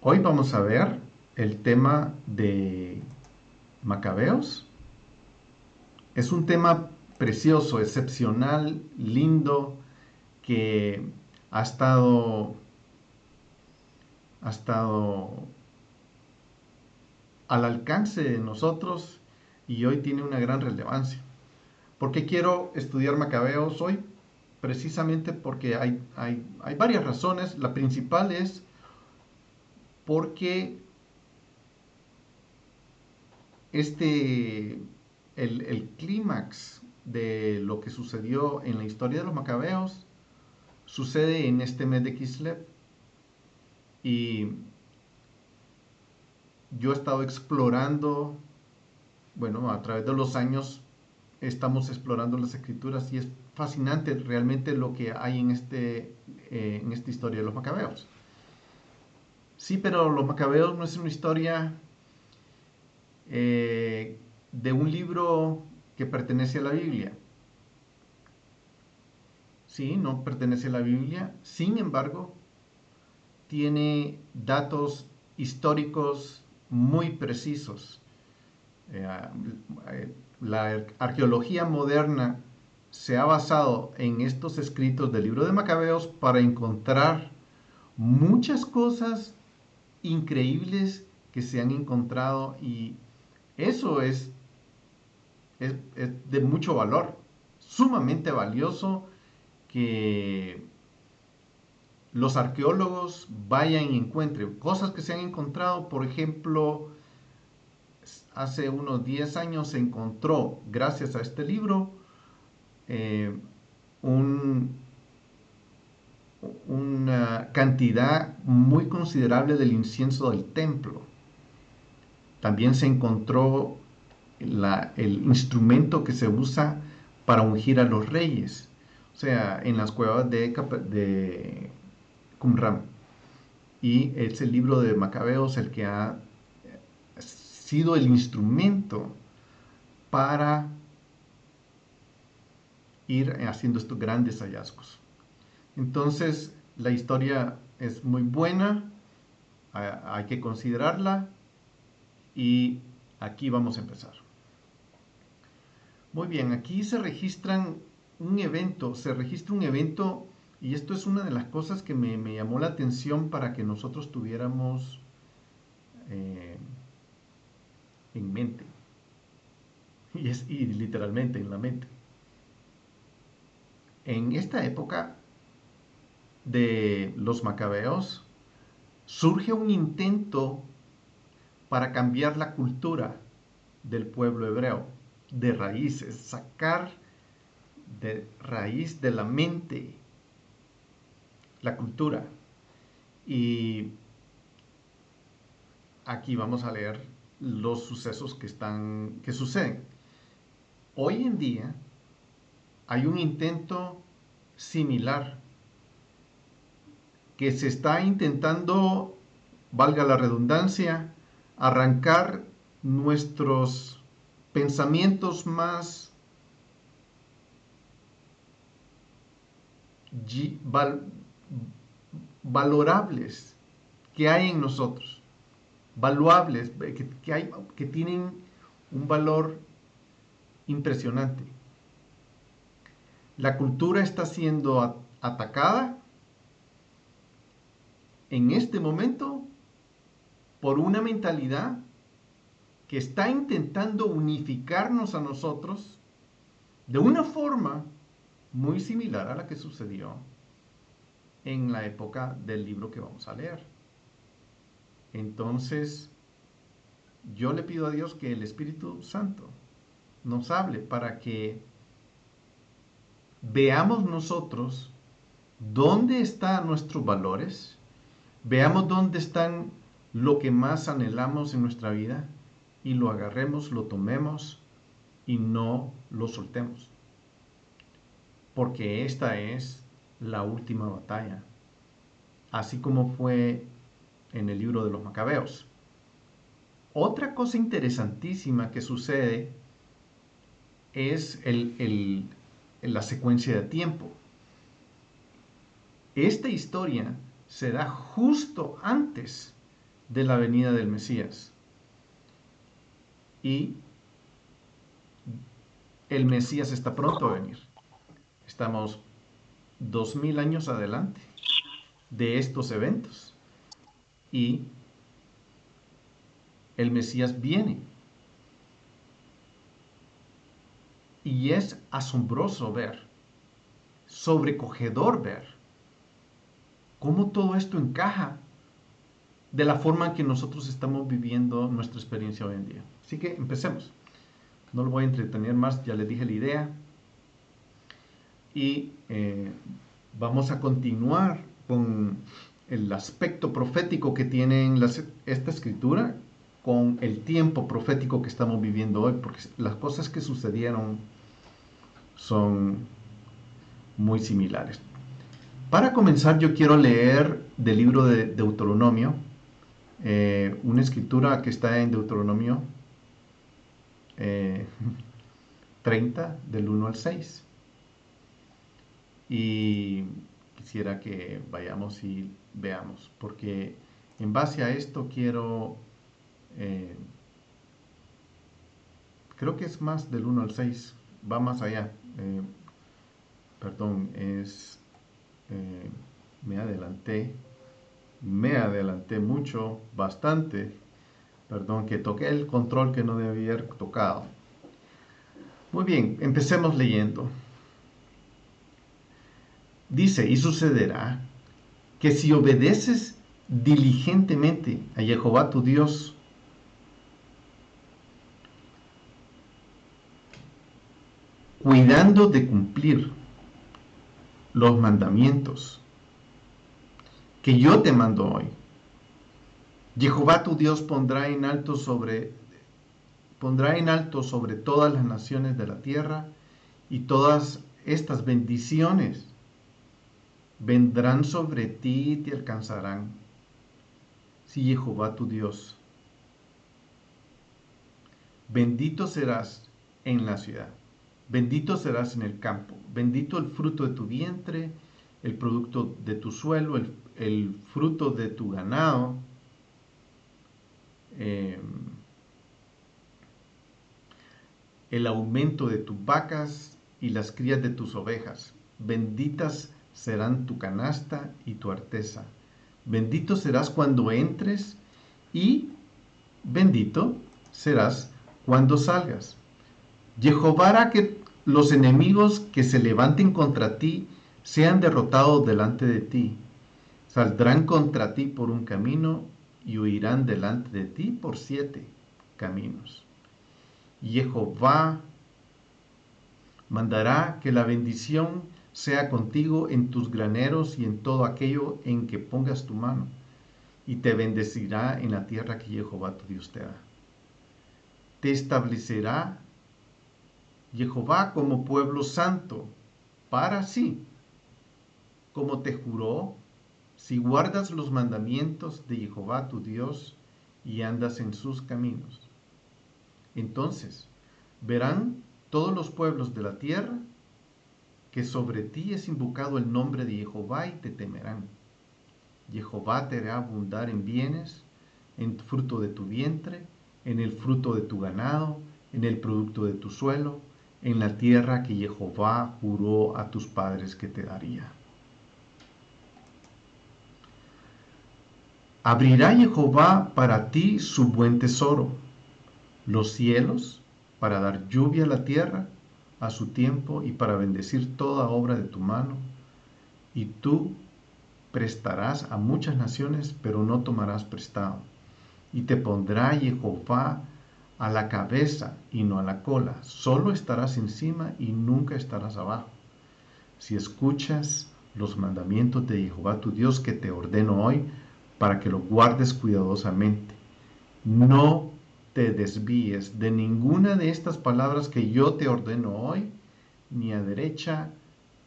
Hoy vamos a ver el tema de Macabeos. Es un tema precioso, excepcional, lindo, que ha estado, ha estado al alcance de nosotros y hoy tiene una gran relevancia. ¿Por qué quiero estudiar Macabeos hoy? Precisamente porque hay varias razones. La principal es porque este, el clímax de lo que sucedió en la historia de los macabeos sucede en este mes de Kislev y yo he estado explorando, bueno, a través de los años estamos explorando las escrituras y es fascinante realmente lo que hay en esta historia de los macabeos. Sí, pero los macabeos no es una historia de un libro que pertenece a la Biblia. Sí, no pertenece a la Biblia. Sin embargo, tiene datos históricos muy precisos. Eh, la arqueología moderna se ha basado en estos escritos del libro de Macabeos para encontrar muchas cosas increíbles que se han encontrado y eso es de mucho valor, sumamente valioso que los arqueólogos vayan y encuentren cosas que se han encontrado. Por ejemplo, hace unos 10 años se encontró, gracias a este libro, eh, un, una cantidad muy considerable del incienso del templo. También se encontró el instrumento que se usa para ungir a los reyes, o sea, en las cuevas de Qumran. Y es el libro de Macabeos el que ha sido el instrumento para ir haciendo estos grandes hallazgos. Entonces, la historia es muy buena, hay que considerarla y aquí vamos a empezar. Muy bien, aquí se registra un evento y esto es una de las cosas que me llamó la atención para que nosotros tuviéramos eh, en mente. Y literalmente en la mente. En esta época de los macabeos surge un intento para cambiar la cultura del pueblo hebreo de raíces, sacar de raíz de la mente la cultura. Y aquí vamos a leer los sucesos que suceden. Hoy en día hay un intento similar que se está intentando, valga la redundancia, arrancar nuestros pensamientos más val valorables que hay en nosotros, valuables, que tienen un valor impresionante. La cultura está siendo atacada en este momento por una mentalidad que está intentando unificarnos a nosotros de una forma muy similar a la que sucedió en la época del libro que vamos a leer. Entonces, yo le pido a Dios que el Espíritu Santo nos hable para que veamos nosotros dónde están nuestros valores, veamos dónde están lo que más anhelamos en nuestra vida y lo agarremos, lo tomemos y no lo soltemos. Porque esta es la última batalla, así como fue en el libro de los Macabeos. Otra cosa interesantísima que sucede es la secuencia de tiempo. Esta historia se da justo antes de la venida del Mesías. Y el Mesías está pronto a venir. Estamos 2000 años adelante de estos eventos. Y el Mesías viene. Y es asombroso ver, sobrecogedor ver, cómo todo esto encaja de la forma en que nosotros estamos viviendo nuestra experiencia hoy en día. Así que empecemos. No lo voy a entretener más, ya les dije la idea. Y vamos a continuar con el aspecto profético que tiene esta escritura con el tiempo profético que estamos viviendo hoy, porque las cosas que sucedieron son muy similares. Para comenzar, yo quiero leer del libro de Deuteronomio, una escritura que está en Deuteronomio eh, 30, del 1 al 6. Y quisiera que vayamos y veamos, porque en base a esto eh, creo que es más del 1 al 6, va más allá. Perdón, eh, me adelanté, me adelanté mucho, bastante. Perdón, que toqué el control que no debía haber tocado. Muy bien, empecemos leyendo. Dice, y sucederá que si obedeces diligentemente a Jehová tu Dios, cuidando de cumplir los mandamientos que yo te mando hoy, Jehová tu Dios pondrá en alto sobre todas las naciones de la tierra, y todas estas bendiciones vendrán sobre ti y te alcanzarán. Si Jehová tu Dios, bendito serás en la ciudad, bendito serás en el campo, bendito el fruto de tu vientre, el producto de tu suelo, el fruto de tu ganado, eh, el aumento de tus vacas y las crías de tus ovejas. Benditas serán tu canasta y tu arteza. Bendito serás cuando entres y bendito serás cuando salgas. Jehová hará que los enemigos que se levanten contra ti sean derrotados delante de ti. Saldrán contra ti por un camino y huirán delante de ti por 7 caminos. Jehová mandará que la bendición sea contigo en tus graneros y en todo aquello en que pongas tu mano, y te bendecirá en la tierra que Jehová tu Dios te da. Te establecerá Jehová como pueblo santo para sí, como te juró, si guardas los mandamientos de Jehová tu Dios y andas en sus caminos. Entonces verán todos los pueblos de la tierra que sobre ti es invocado el nombre de Jehová, y te temerán. Jehová te hará abundar en bienes, en fruto de tu vientre, en el fruto de tu ganado, en el producto de tu suelo, en la tierra que Jehová juró a tus padres que te daría. Abrirá Jehová para ti su buen tesoro, los cielos, para dar lluvia a la tierra a su tiempo y para bendecir toda obra de tu mano. Y tú prestarás a muchas naciones, pero no tomarás prestado. Y te pondrá Jehová a la cabeza y no a la cola. Solo estarás encima y nunca estarás abajo. Si escuchas los mandamientos de Jehová tu Dios que te ordeno hoy, para que los guardes cuidadosamente. No te desvíes de ninguna de estas palabras que yo te ordeno hoy, ni a derecha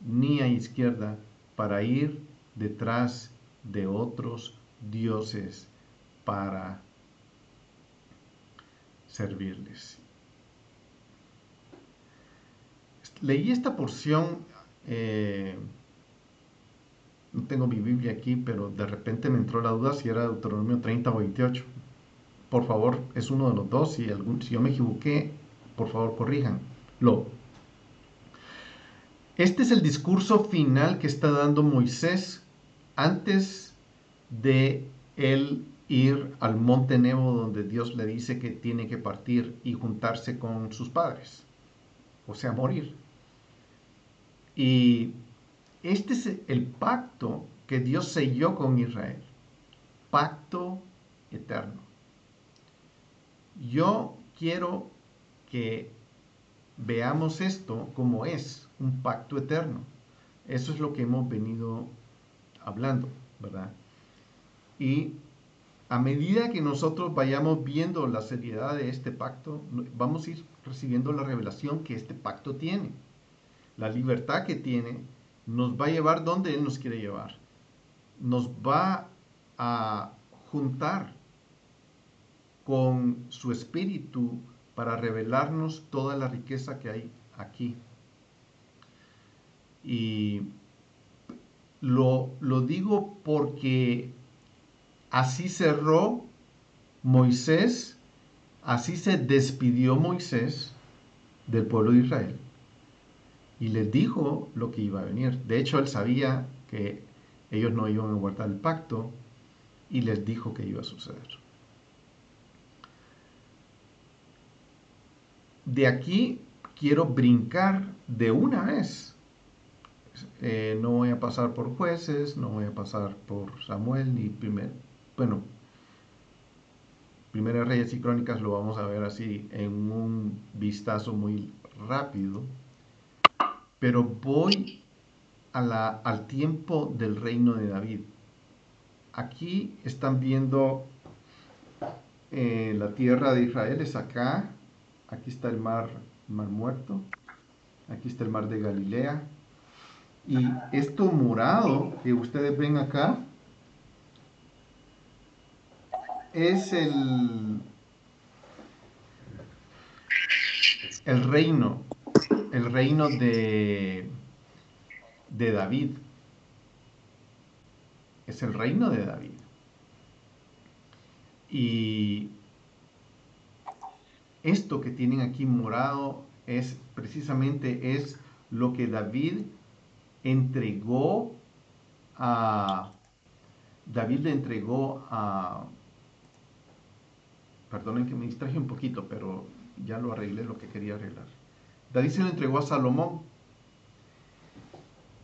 ni a izquierda, para ir detrás de otros dioses para servirles. Leí esta porción no tengo mi Biblia aquí, pero de repente me entró la duda si era Deuteronomio 30 o 28. Por favor, es uno de los dos. Si yo me equivoqué, por favor, corríjanlo. Este es el discurso final que está dando Moisés antes de él ir al monte Nebo, donde Dios le dice que tiene que partir y juntarse con sus padres, o sea, morir. Y este es el pacto que Dios selló con Israel, pacto eterno. Yo quiero que veamos esto como es un pacto eterno. Eso es lo que hemos venido hablando, ¿verdad? Y a medida que nosotros vayamos viendo la seriedad de este pacto, vamos a ir recibiendo la revelación que este pacto tiene. La libertad que tiene nos va a llevar donde Él nos quiere llevar. Nos va a juntar con su espíritu para revelarnos toda la riqueza que hay aquí. Y lo digo porque así cerró Moisés, así se despidió Moisés del pueblo de Israel y les dijo lo que iba a venir. De hecho, él sabía que ellos no iban a guardar el pacto y les dijo que iba a suceder. De aquí quiero brincar de una vez. No voy a pasar por jueces, no voy a pasar por Samuel ni Primera Reyes y Crónicas lo vamos a ver así en un vistazo muy rápido, pero voy al tiempo del reino de David. Aquí están viendo la tierra de Israel, es acá, aquí está el mar Muerto, aquí está el mar de Galilea, y esto morado que ustedes ven acá es el reino, el reino de David. Es el reino de David. Y esto que tienen aquí morado es precisamente lo que David entregó a David le entregó a perdonen que me distraje un poquito, pero ya lo arreglé lo que quería arreglar. David se lo entregó a Salomón.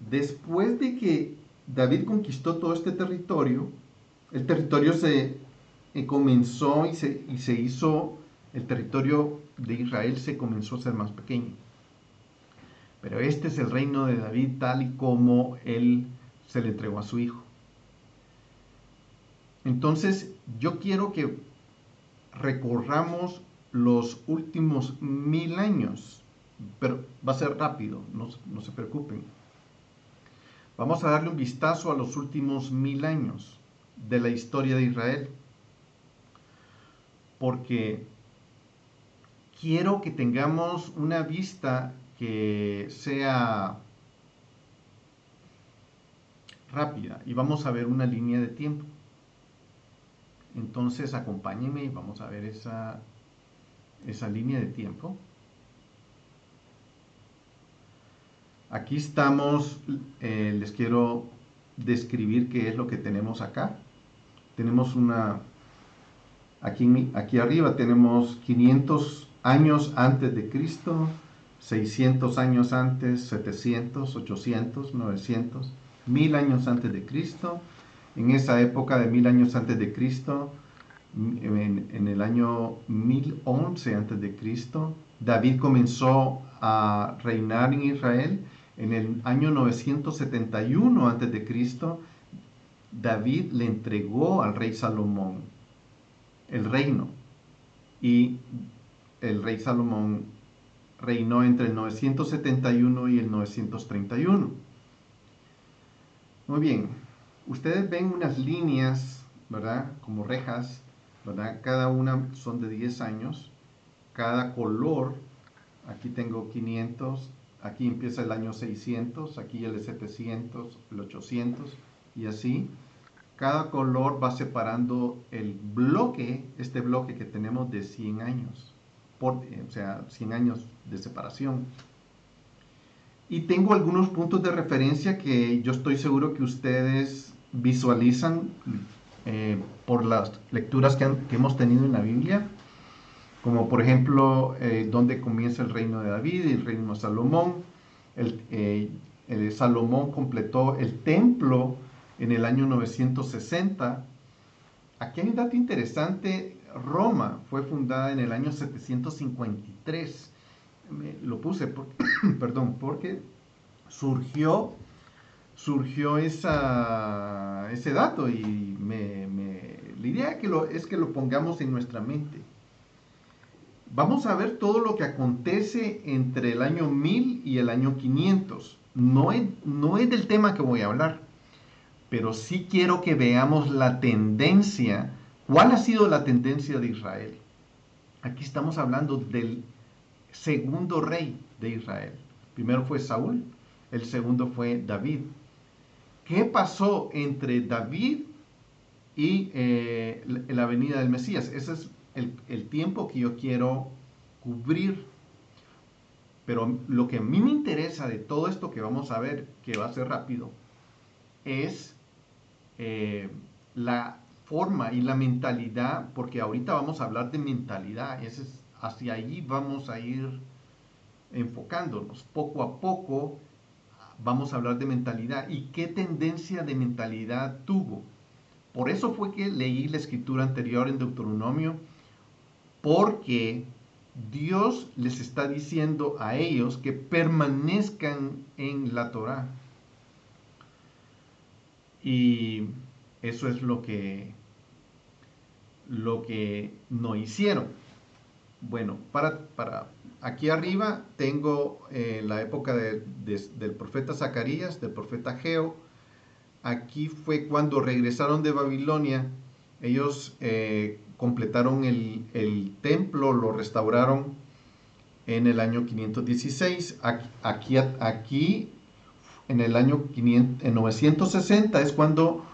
Después de que David conquistó todo este territorio, el territorio se comenzó y se hizo, el territorio de Israel se comenzó a ser más pequeño. Pero este es el reino de David tal y como él se le entregó a su hijo. Entonces, yo quiero que recorramos los últimos 1000 años, pero va a ser rápido, no se preocupen. Vamos a darle un vistazo a los últimos 1000 años de la historia de Israel, porque quiero que tengamos una vista que sea rápida y vamos a ver una línea de tiempo. Entonces acompáñenme y vamos a ver esa línea de tiempo. Aquí estamos, les quiero describir qué es lo que tenemos acá. Tenemos aquí arriba tenemos 500 años antes de Cristo, 600 años antes, 700, 800, 900, 1000 años antes de Cristo. En esa época de 1000 años antes de Cristo, en el año 1011 antes de Cristo, David comenzó a reinar en Israel. En el año 971 antes de Cristo, David le entregó al rey Salomón el reino y el rey Salomón reinó entre el 971 y el 931. Muy bien, ustedes ven unas líneas, ¿verdad? Como rejas, ¿verdad? Cada una son de 10 años. Cada color, aquí tengo 500, aquí empieza el año 600, aquí el 700, el 800 y así. Cada color va separando el bloque, este bloque que tenemos de 100 años, o sea, 100 años de separación. Y tengo algunos puntos de referencia que yo estoy seguro que ustedes visualizan por las lecturas que hemos tenido en la Biblia, como por ejemplo donde comienza el reino de David y el reino de Salomón. Salomón completó el templo en el año 960. Aquí hay un dato interesante. Roma fue fundada en el año 753. Lo puse, perdón, porque surgió ese dato y la idea es que lo pongamos en nuestra mente. Vamos a ver todo lo que acontece entre el año 1000 y el año 500. No es del tema que voy a hablar, pero sí quiero que veamos la tendencia. ¿Cuál ha sido la tendencia de Israel? Aquí estamos hablando del segundo rey de Israel. Primero fue Saúl, el segundo fue David. ¿Qué pasó entre David y la venida del Mesías? Ese es el tiempo que yo quiero cubrir. Pero lo que a mí me interesa de todo esto que vamos a ver, que va a ser rápido, es la forma y la mentalidad, porque ahorita vamos a hablar de mentalidad, hacia allí vamos a ir enfocándonos. Poco a poco vamos a hablar de mentalidad y qué tendencia de mentalidad tuvo. Por eso fue que leí la escritura anterior en Deuteronomio, porque Dios les está diciendo a ellos que permanezcan en la Torá. Y eso es lo que no hicieron. Bueno, para aquí arriba tengo la época del profeta Zacarías, del profeta Ageo. Aquí fue cuando regresaron de Babilonia. Ellos completaron el templo, lo restauraron en el año 516. Aquí en el año 960 es cuando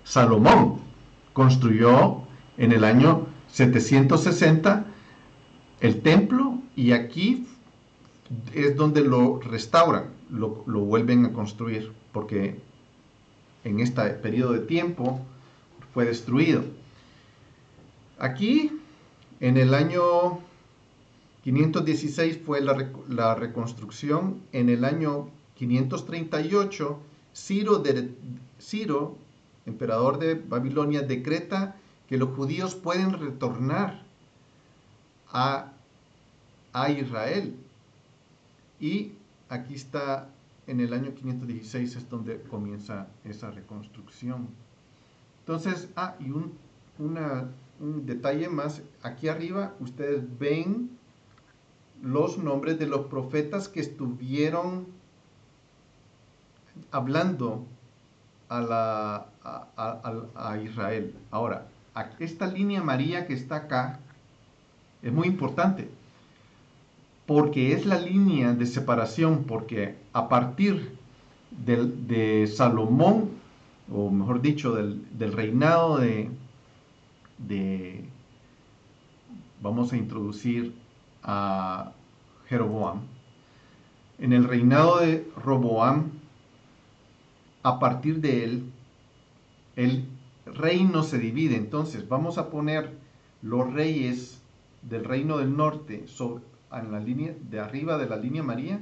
Salomón construyó en el año 760 el templo, y aquí es donde lo restauran, lo vuelven a construir, porque en este periodo de tiempo fue destruido. Aquí, en el año 516 fue la reconstrucción. En el año 538, Ciro, emperador de Babilonia, decreta que los judíos pueden retornar a Israel. Y aquí está, en el año 516 es donde comienza esa reconstrucción. Entonces, y un detalle más, aquí arriba ustedes ven los nombres de los profetas que estuvieron hablando a Israel. Ahora, esta línea amarilla que está acá es muy importante, porque es la línea de separación, porque a partir de Salomón, o mejor dicho, del reinado vamos a introducir a Jeroboam. En el reinado de Roboam, a partir de él, el reino se divide. Entonces vamos a poner los reyes del reino del norte en la línea de arriba de la línea amarilla,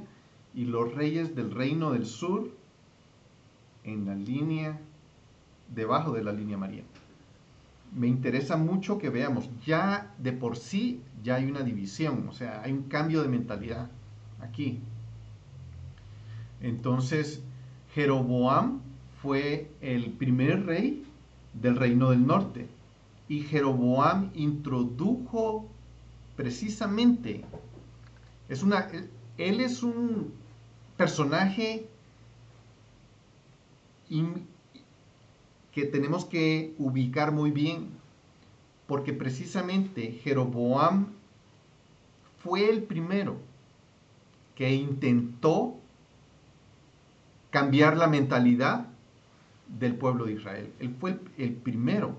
y los reyes del reino del sur en la línea debajo de la línea amarilla. Me interesa mucho que veamos, ya de por sí ya hay una división, o sea, hay un cambio de mentalidad aquí. Entonces, Jeroboam fue el primer rey del reino del norte, y Jeroboam introdujo precisamente, él es un personaje que tenemos que ubicar muy bien, porque precisamente Jeroboam fue el primero que intentó cambiar la mentalidad del pueblo de Israel. Él fue el primero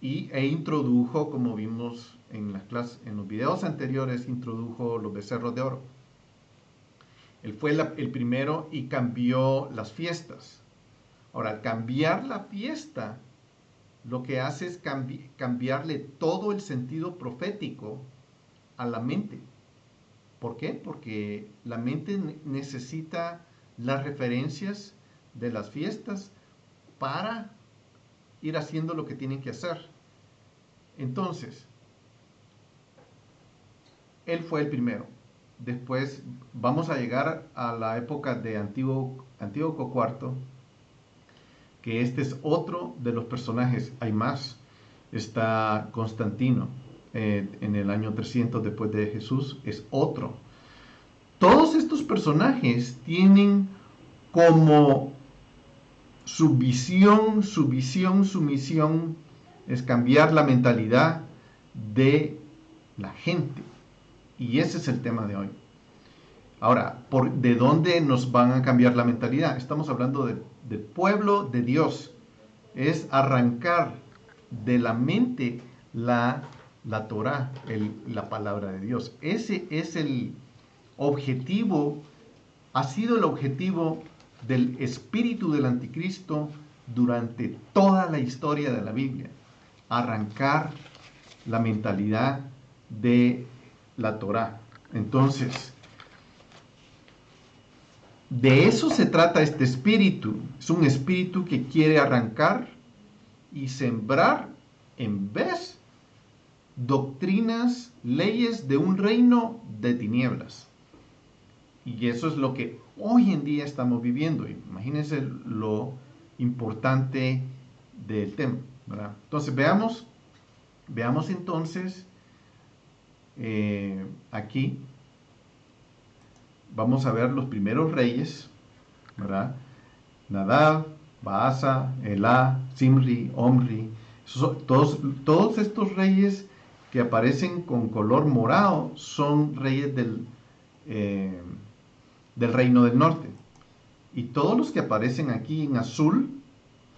e introdujo, como vimos en las clases, en los videos anteriores, introdujo los becerros de oro. Él fue el primero y cambió las fiestas. Ahora, al cambiar la fiesta, lo que hace es cambiarle todo el sentido profético a la mente. ¿Por qué? Porque la mente necesita las referencias de las fiestas para ir haciendo lo que tienen que hacer. Entonces, él fue el primero. Después vamos a llegar a la época de Antíoco IV, que este es otro de los personajes. Hay más. Está Constantino, en el año 300 después de Jesús, es otro. Todos estos personajes tienen como su misión es cambiar la mentalidad de la gente. Y ese es el tema de hoy. Ahora, ¿de dónde nos van a cambiar la mentalidad? Estamos hablando del pueblo de Dios. Es arrancar de la mente la Torah, la palabra de Dios. Ese es el objetivo, ha sido el objetivo del espíritu del anticristo durante toda la historia de la Biblia. Arrancar la mentalidad de la Torah. Entonces, de eso se trata este espíritu. Es un espíritu que quiere arrancar y sembrar en vez doctrinas, leyes de un reino de tinieblas. Y eso es lo que hoy en día estamos viviendo. Imagínense lo importante del tema, ¿verdad? Entonces veamos entonces aquí vamos a ver los primeros reyes, ¿verdad? Nadab, Baasa, Elá, Zimri, Omri, todos estos reyes que aparecen con color morado son reyes del reino del norte. Y todos los que aparecen aquí en azul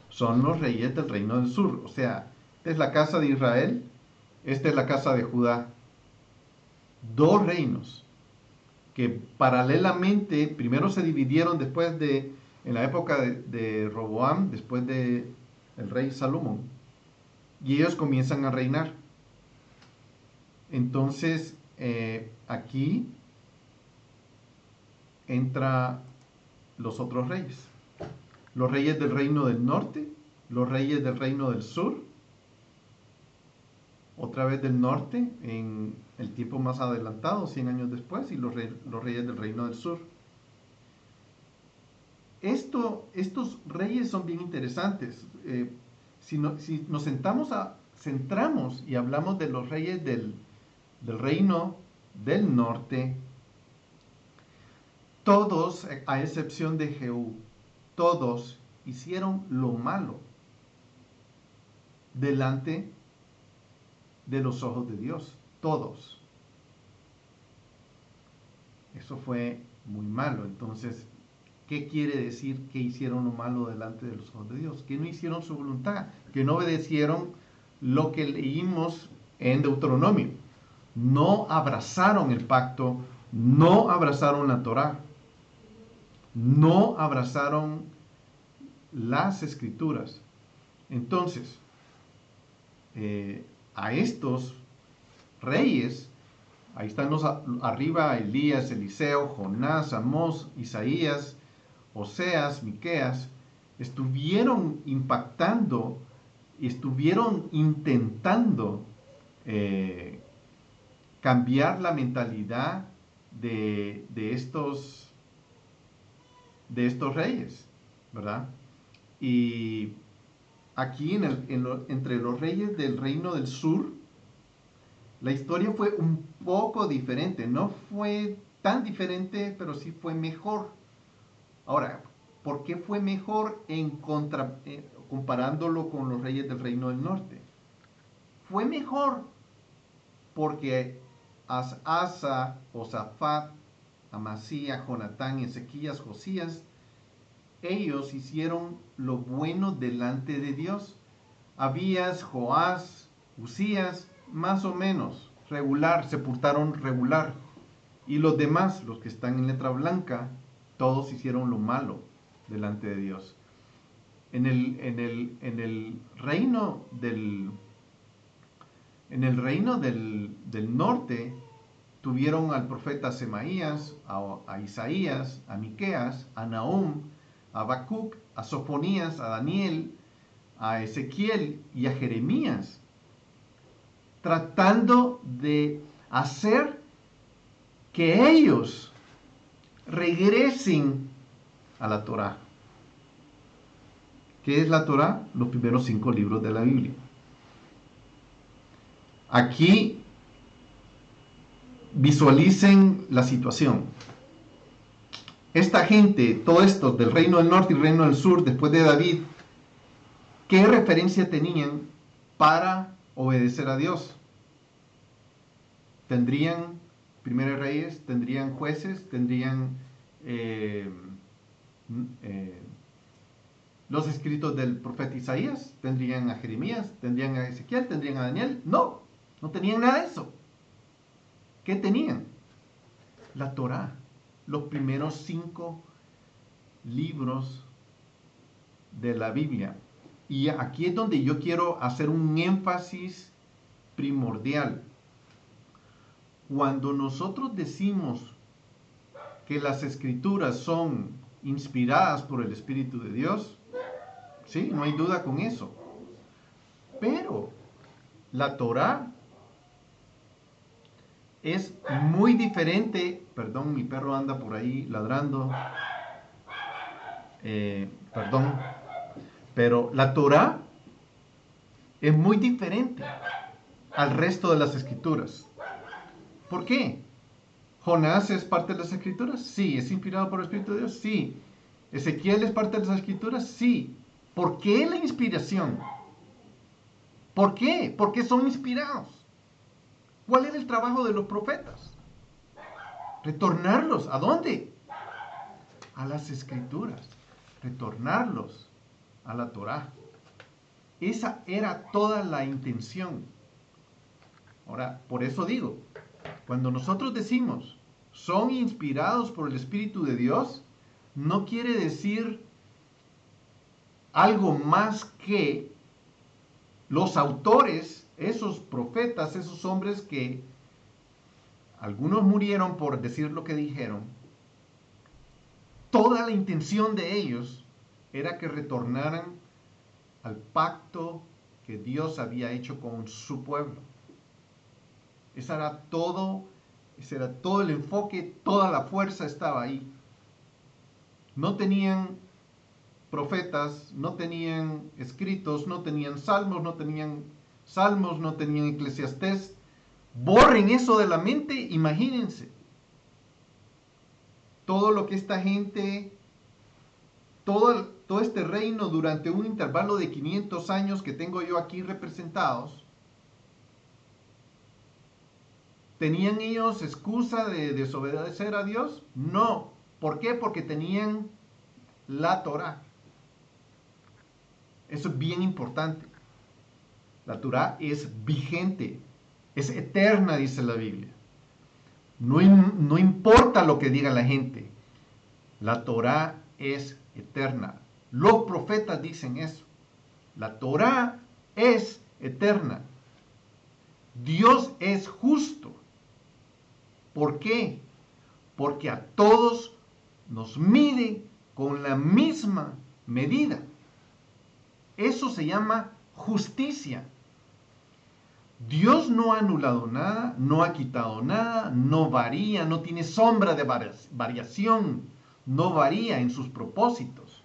son los reyes del reino del sur. O sea, esta es la casa de Israel, esta es la casa de Judá. Dos reinos que paralelamente primero se dividieron en la época de Roboam, después de el rey Salomón, y ellos comienzan a reinar. Entonces, aquí entra los otros reyes. Los reyes del reino del norte, los reyes del reino del sur, otra vez del norte, en el tiempo más adelantado, 100 años después, y los reyes del reino del sur. Estos reyes son bien interesantes. Si nos centramos y hablamos de los reyes del reino del norte, todos, a excepción de Jehú, todos hicieron lo malo delante de los ojos de Dios. Todos. Eso fue muy malo. Entonces, ¿qué quiere decir que hicieron lo malo delante de los ojos de Dios? Que no hicieron su voluntad, que no obedecieron lo que leímos en Deuteronomio. No abrazaron el pacto, no abrazaron la Torá, no abrazaron las escrituras. Entonces, a estos reyes, ahí están arriba: Elías, Eliseo, Jonás, Amós, Isaías, Oseas, Miqueas, estuvieron impactando, estuvieron intentando cambiar la mentalidad de estos reyes, ¿verdad? Y aquí entre los reyes del reino del sur, la historia fue un poco diferente. No fue tan diferente, pero sí fue mejor. Ahora, ¿por qué fue mejor comparándolo con los reyes del reino del norte? Fue mejor porque Asa, Josafat Amasías, Jonatán, Ezequías, Josías, ellos hicieron lo bueno delante de Dios. Abías, Joás, Usías, más o menos, regular, se portaron regular. Y los demás, los que están en letra blanca, todos hicieron lo malo delante de Dios. En el reino del norte, tuvieron al profeta Semaías, a Isaías, a Miqueas, a Nahum, a Habacuc, a Sofonías, a Daniel, a Ezequiel y a Jeremías, tratando de hacer que ellos regresen a la Torá. ¿Qué es la Torá? Los primeros 5 libros de la Biblia. Aquí visualicen la situación. Esta gente, todos estos del reino del norte y reino del sur, después de David, ¿qué referencia tenían para obedecer a Dios? Tendrían primeros reyes, tendrían jueces, tendrían los escritos del profeta Isaías, tendrían a Jeremías, tendrían a Ezequiel, tendrían a Daniel. No, no tenían nada de eso. ¿Qué tenían? La Torá, los primeros 5 libros de la Biblia. Y aquí es donde yo quiero hacer un énfasis primordial. Cuando nosotros decimos que las escrituras son inspiradas por el Espíritu de Dios, sí, no hay duda con eso. Pero la Torá es muy diferente. Perdón, mi perro anda por ahí ladrando. Perdón. Pero la Torá es muy diferente al resto de las escrituras. ¿Por qué? ¿Jonás es parte de las escrituras? Sí. ¿Es inspirado por el Espíritu de Dios? Sí. ¿Ezequiel es parte de las escrituras? Sí. ¿Por qué la inspiración? ¿Por qué? ¿Por qué son inspirados? ¿Cuál era el trabajo de los profetas? Retornarlos. ¿A dónde? A las escrituras. Retornarlos a la Torá. Esa era toda la intención. Ahora, por eso digo, cuando nosotros decimos son inspirados por el Espíritu de Dios, no quiere decir algo más que los autores, esos profetas, esos hombres que algunos murieron por decir lo que dijeron, toda la intención de ellos era que retornaran al pacto que Dios había hecho con su pueblo. Ese era todo el enfoque, toda la fuerza estaba ahí. No tenían profetas, no tenían escritos, no tenían salmos, no tenían Eclesiastés. Borren eso de la mente, imagínense. Todo lo que esta gente, todo este reino durante un intervalo de 500 años que tengo yo aquí representados, ¿tenían ellos excusa de desobedecer a Dios? No. ¿Por qué? Porque tenían la Torá. Eso es bien importante. La Torá es vigente, es eterna, dice la Biblia. No importa lo que diga la gente, la Torá es eterna. Los profetas dicen eso. La Torá es eterna. Dios es justo. ¿Por qué? Porque a todos nos mide con la misma medida. Eso se llama justicia. Dios no ha anulado nada, no ha quitado nada, no varía, no tiene sombra de variación, no varía en sus propósitos.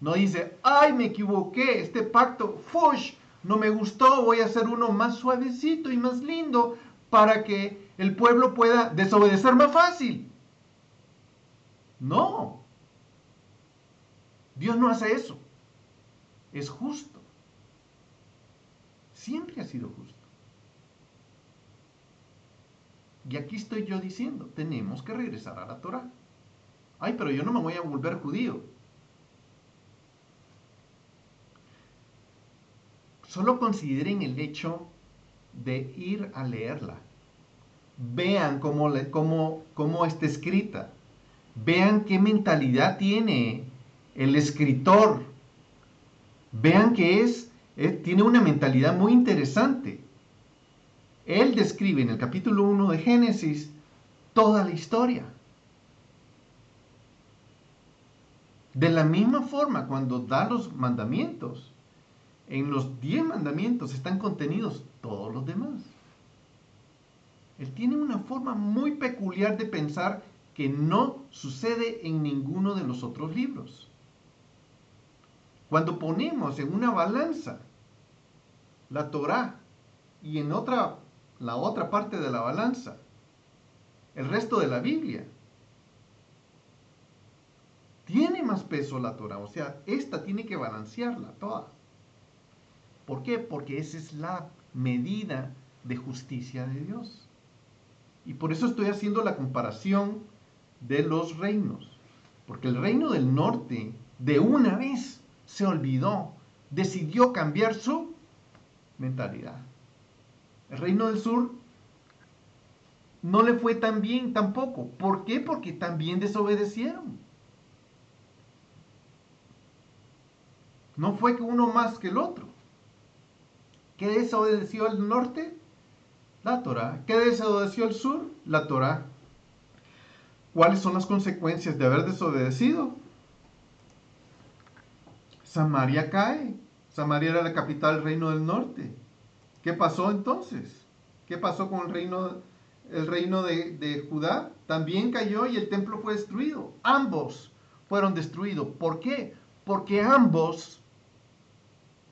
No dice, ay, me equivoqué, este pacto, fush, no me gustó, voy a hacer uno más suavecito y más lindo para que el pueblo pueda desobedecer más fácil. No, Dios no hace eso. Es justo. Siempre ha sido justo. Y aquí estoy yo diciendo, tenemos que regresar a la Torá. Ay, pero yo no me voy a volver judío. Solo consideren el hecho de ir a leerla. Vean cómo está escrita. Vean qué mentalidad tiene el escritor. Vean que tiene una mentalidad muy interesante. Él describe en el capítulo 1 de Génesis toda la historia. De la misma forma, cuando da los mandamientos, en los 10 mandamientos están contenidos todos los demás. Él tiene una forma muy peculiar de pensar que no sucede en ninguno de los otros libros. Cuando ponemos en una balanza la Torá y en la otra parte de la balanza el resto de la Biblia, tiene más peso la Torá. O sea, esta tiene que balancearla toda. ¿Por qué? Porque esa es la medida de justicia de Dios. Y por eso estoy haciendo la comparación de los reinos. Porque el reino del norte, de una vez, se olvidó, decidió cambiar su mentalidad. El reino del sur no le fue tan bien tampoco. ¿Por qué? Porque también desobedecieron. No fue que uno más que el otro. ¿Qué desobedeció el norte? La Torá. ¿Qué desobedeció el sur? La Torá. ¿Cuáles son las consecuencias de haber desobedecido? Samaria cae. Samaria era la capital del reino del norte. ¿Qué pasó entonces? ¿Qué pasó con el reino de Judá? También cayó y el templo fue destruido. Ambos fueron destruidos. ¿Por qué? Porque ambos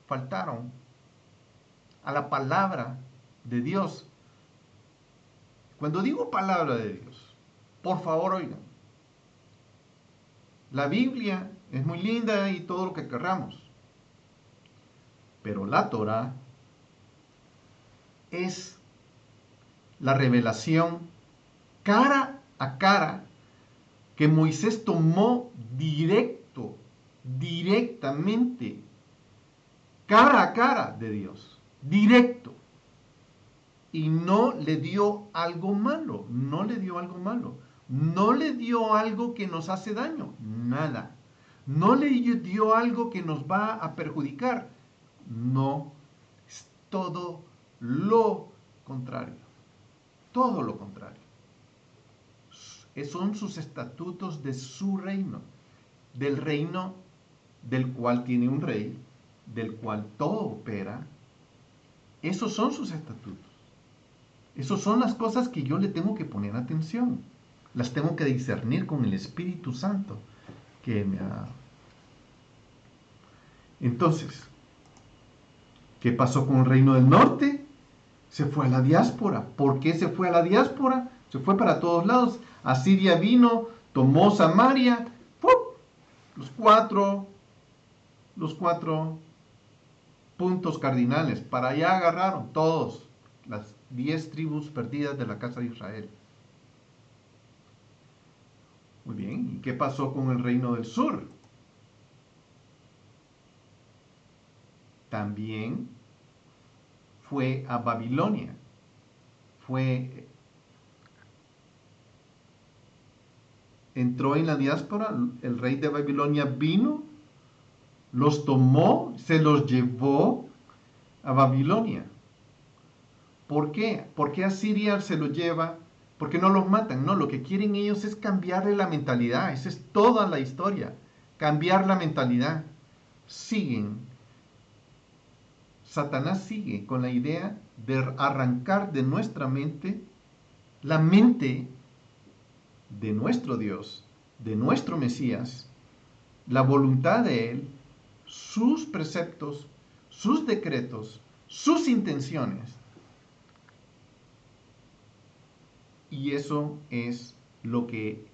faltaron a la palabra de Dios. Cuando digo palabra de Dios, por favor oigan. La Biblia es muy linda y todo lo que querramos. Pero la Torá es la revelación cara a cara que Moisés tomó directamente, cara a cara de Dios, directo. Y no le dio algo malo, no le dio algo malo, no le dio algo que nos hace daño, nada. No le dio algo que nos va a perjudicar, no, es todo lo contrario, todo lo contrario. Son sus estatutos de su reino, del reino del cual tiene un rey, del cual todo opera. Esos son sus estatutos. Esas son las cosas que yo le tengo que poner atención. Las tengo que discernir con el Espíritu Santo que me ha dado. Entonces, ¿qué pasó con el reino del norte? Se fue a la diáspora. ¿Por qué se fue a la diáspora? Se fue para todos lados. Asiria vino, tomó Samaria. ¡Pum! Los cuatro puntos cardinales. Para allá agarraron todos. Las 10 tribus perdidas de la casa de Israel. Muy bien, ¿y qué pasó con el reino del sur? También fue a Babilonia. Entró en la diáspora, el rey de Babilonia vino, los tomó, se los llevó a Babilonia. ¿Por qué? ¿Por qué Asiria se los lleva? Porque no los matan, no, lo que quieren ellos es cambiarle la mentalidad, esa es toda la historia, cambiar la mentalidad. Satanás sigue con la idea de arrancar de nuestra mente la mente de nuestro Dios, de nuestro Mesías, la voluntad de Él, sus preceptos, sus decretos, sus intenciones. Y eso es lo que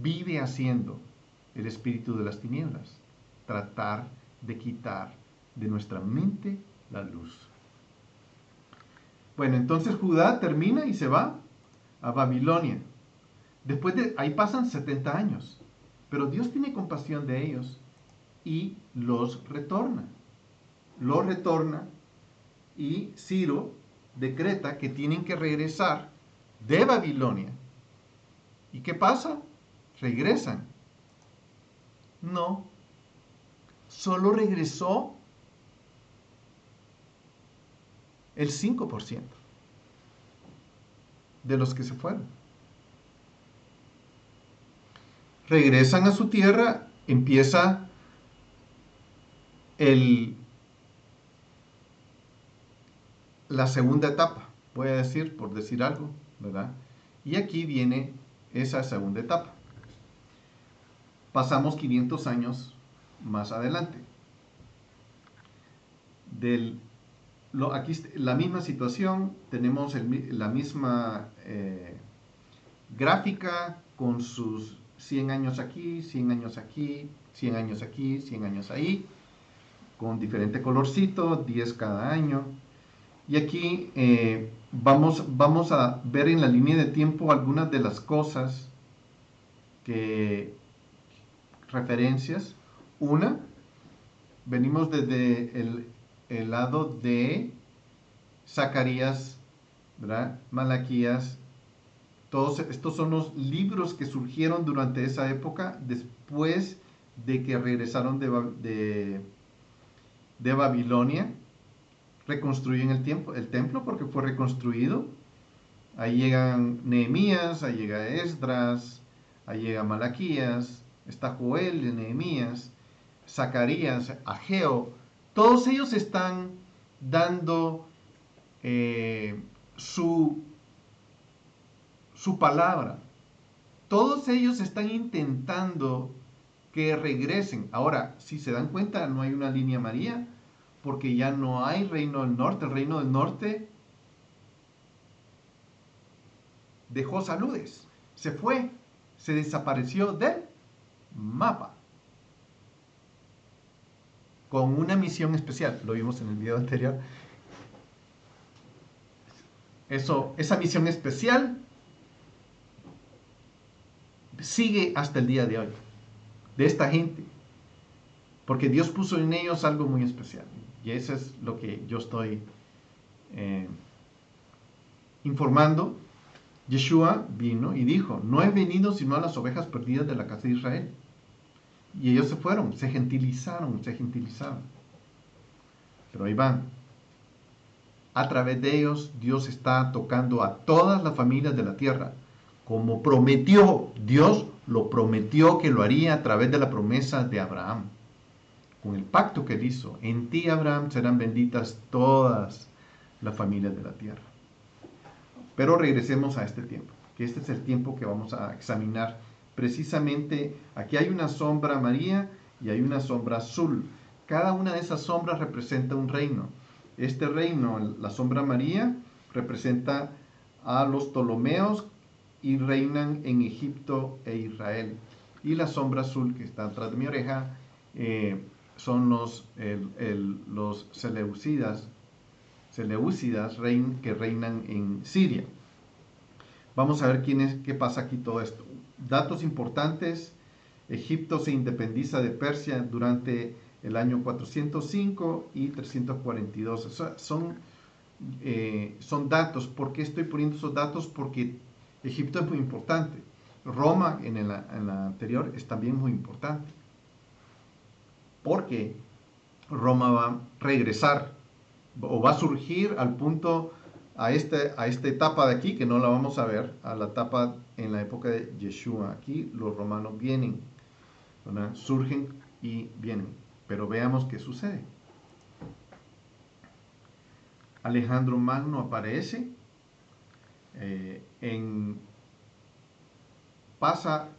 vive haciendo el espíritu de las tinieblas, tratar de quitar de nuestra mente la luz. Bueno, entonces Judá termina y se va. a Babilonia. Después de ahí pasan 70 años, pero Dios tiene compasión de ellos y los retorna. Los retorna y Ciro decreta que tienen que regresar de Babilonia. ¿Y qué pasa? ¿Regresan? No, solo regresó el 5% de los que se fueron. Regresan a su tierra, empieza la segunda etapa, voy a decir, por decir algo, ¿verdad? Y aquí viene esa segunda etapa. Pasamos 500 años más adelante. Aquí la misma situación, tenemos la misma gráfica con sus 100 años aquí, 100 años aquí, 100 años aquí, 100 años ahí, con diferente colorcito, 10 cada año. Y aquí vamos a ver en la línea de tiempo algunas de las cosas referencias. Una, venimos desde el lado de Zacarías, ¿verdad? Malaquías. Todos estos son los libros que surgieron durante esa época, después de que regresaron de Babilonia. Reconstruyen el templo porque fue reconstruido. Ahí llegan Nehemías, ahí llega Esdras, ahí llega Malaquías, está Joel de Nehemías, Zacarías, Ageo. Todos ellos están dando su palabra. Todos ellos están intentando que regresen. Ahora, si se dan cuenta, no hay una línea María, porque ya no hay reino del norte. El reino del norte dejó saludes, se fue, se desapareció del mapa, con una misión especial. Lo vimos en el video anterior. Esa misión especial sigue hasta el día de hoy, de esta gente, porque Dios puso en ellos algo muy especial, y eso es lo que yo estoy informando. Yeshua vino y dijo: no he venido sino a las ovejas perdidas de la casa de Israel. Y ellos se fueron, se gentilizaron. Pero ahí van. A través de ellos, Dios está tocando a todas las familias de la tierra. Como prometió, Dios lo prometió que lo haría a través de la promesa de Abraham. Con el pacto que él hizo. En ti, Abraham, serán benditas todas las familias de la tierra. Pero regresemos a este tiempo, que este es el tiempo que vamos a examinar. Precisamente aquí hay una sombra María y hay una sombra azul. Cada una de esas sombras representa un reino. Este reino, la sombra María, representa a los Ptolomeos y reinan en Egipto e Israel. Y la sombra azul que está atrás de mi oreja son los Seleucidas que reinan en Siria. Vamos a ver qué pasa aquí todo esto. Datos importantes: Egipto se independiza de Persia durante el año 405 y 342. Son datos. ¿Por qué estoy poniendo esos datos? Porque Egipto es muy importante. Roma, en la anterior, es también muy importante. Porque Roma va a regresar, o va a surgir al punto, a esta etapa de aquí, que no la vamos a ver, a la etapa en la época de Yeshua. Aquí los romanos vienen, ¿verdad? Surgen y vienen. Pero veamos qué sucede. Alejandro Magno aparece,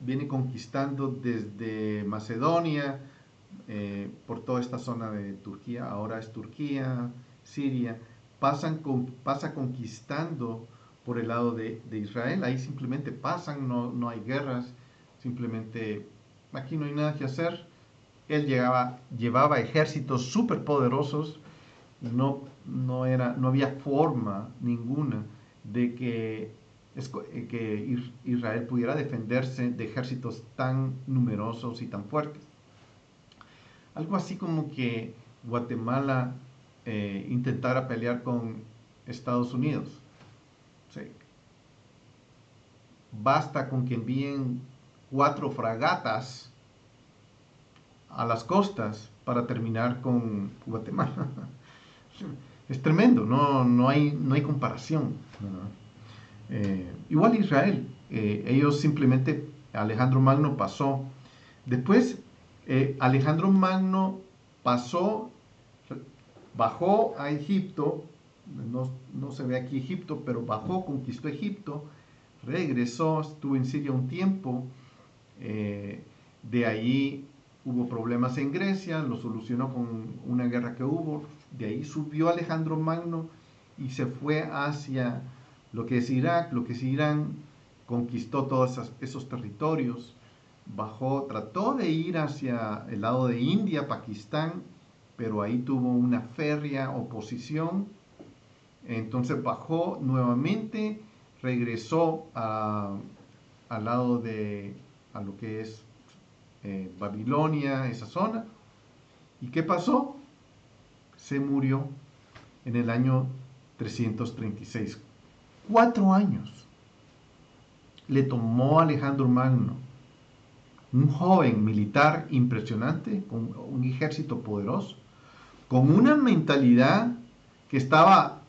viene conquistando desde Macedonia, por toda esta zona de Turquía. Ahora es Turquía, Siria. Pasa conquistando por el lado de Israel. Ahí simplemente pasan, no hay guerras, simplemente aquí no hay nada que hacer. Él llevaba ejércitos súper poderosos. No había forma ninguna de que que Israel pudiera defenderse de ejércitos tan numerosos y tan fuertes. Algo así como que Guatemala intentara pelear con Estados Unidos. Sí. Basta con que envíen 4 fragatas a las costas para terminar con Guatemala. Es tremendo, no hay comparación. Igual Israel, ellos simplemente, Alejandro Magno pasó. Después, Alejandro Magno pasó, bajó a Egipto, no se ve aquí Egipto, pero bajó, conquistó Egipto, regresó, estuvo en Siria un tiempo, de ahí hubo problemas en Grecia, lo solucionó con una guerra que hubo, de ahí subió Alejandro Magno y se fue hacia lo que es Irak, lo que es Irán, conquistó todos esos territorios, bajó, trató de ir hacia el lado de India, Pakistán, pero ahí tuvo una férrea oposición, entonces bajó nuevamente, regresó al lado de a lo que es Babilonia, esa zona. ¿Y qué pasó? Se murió en el año 336. 4 años le tomó a Alejandro Magno, un joven militar impresionante, con un ejército poderoso, con una mentalidad que estaba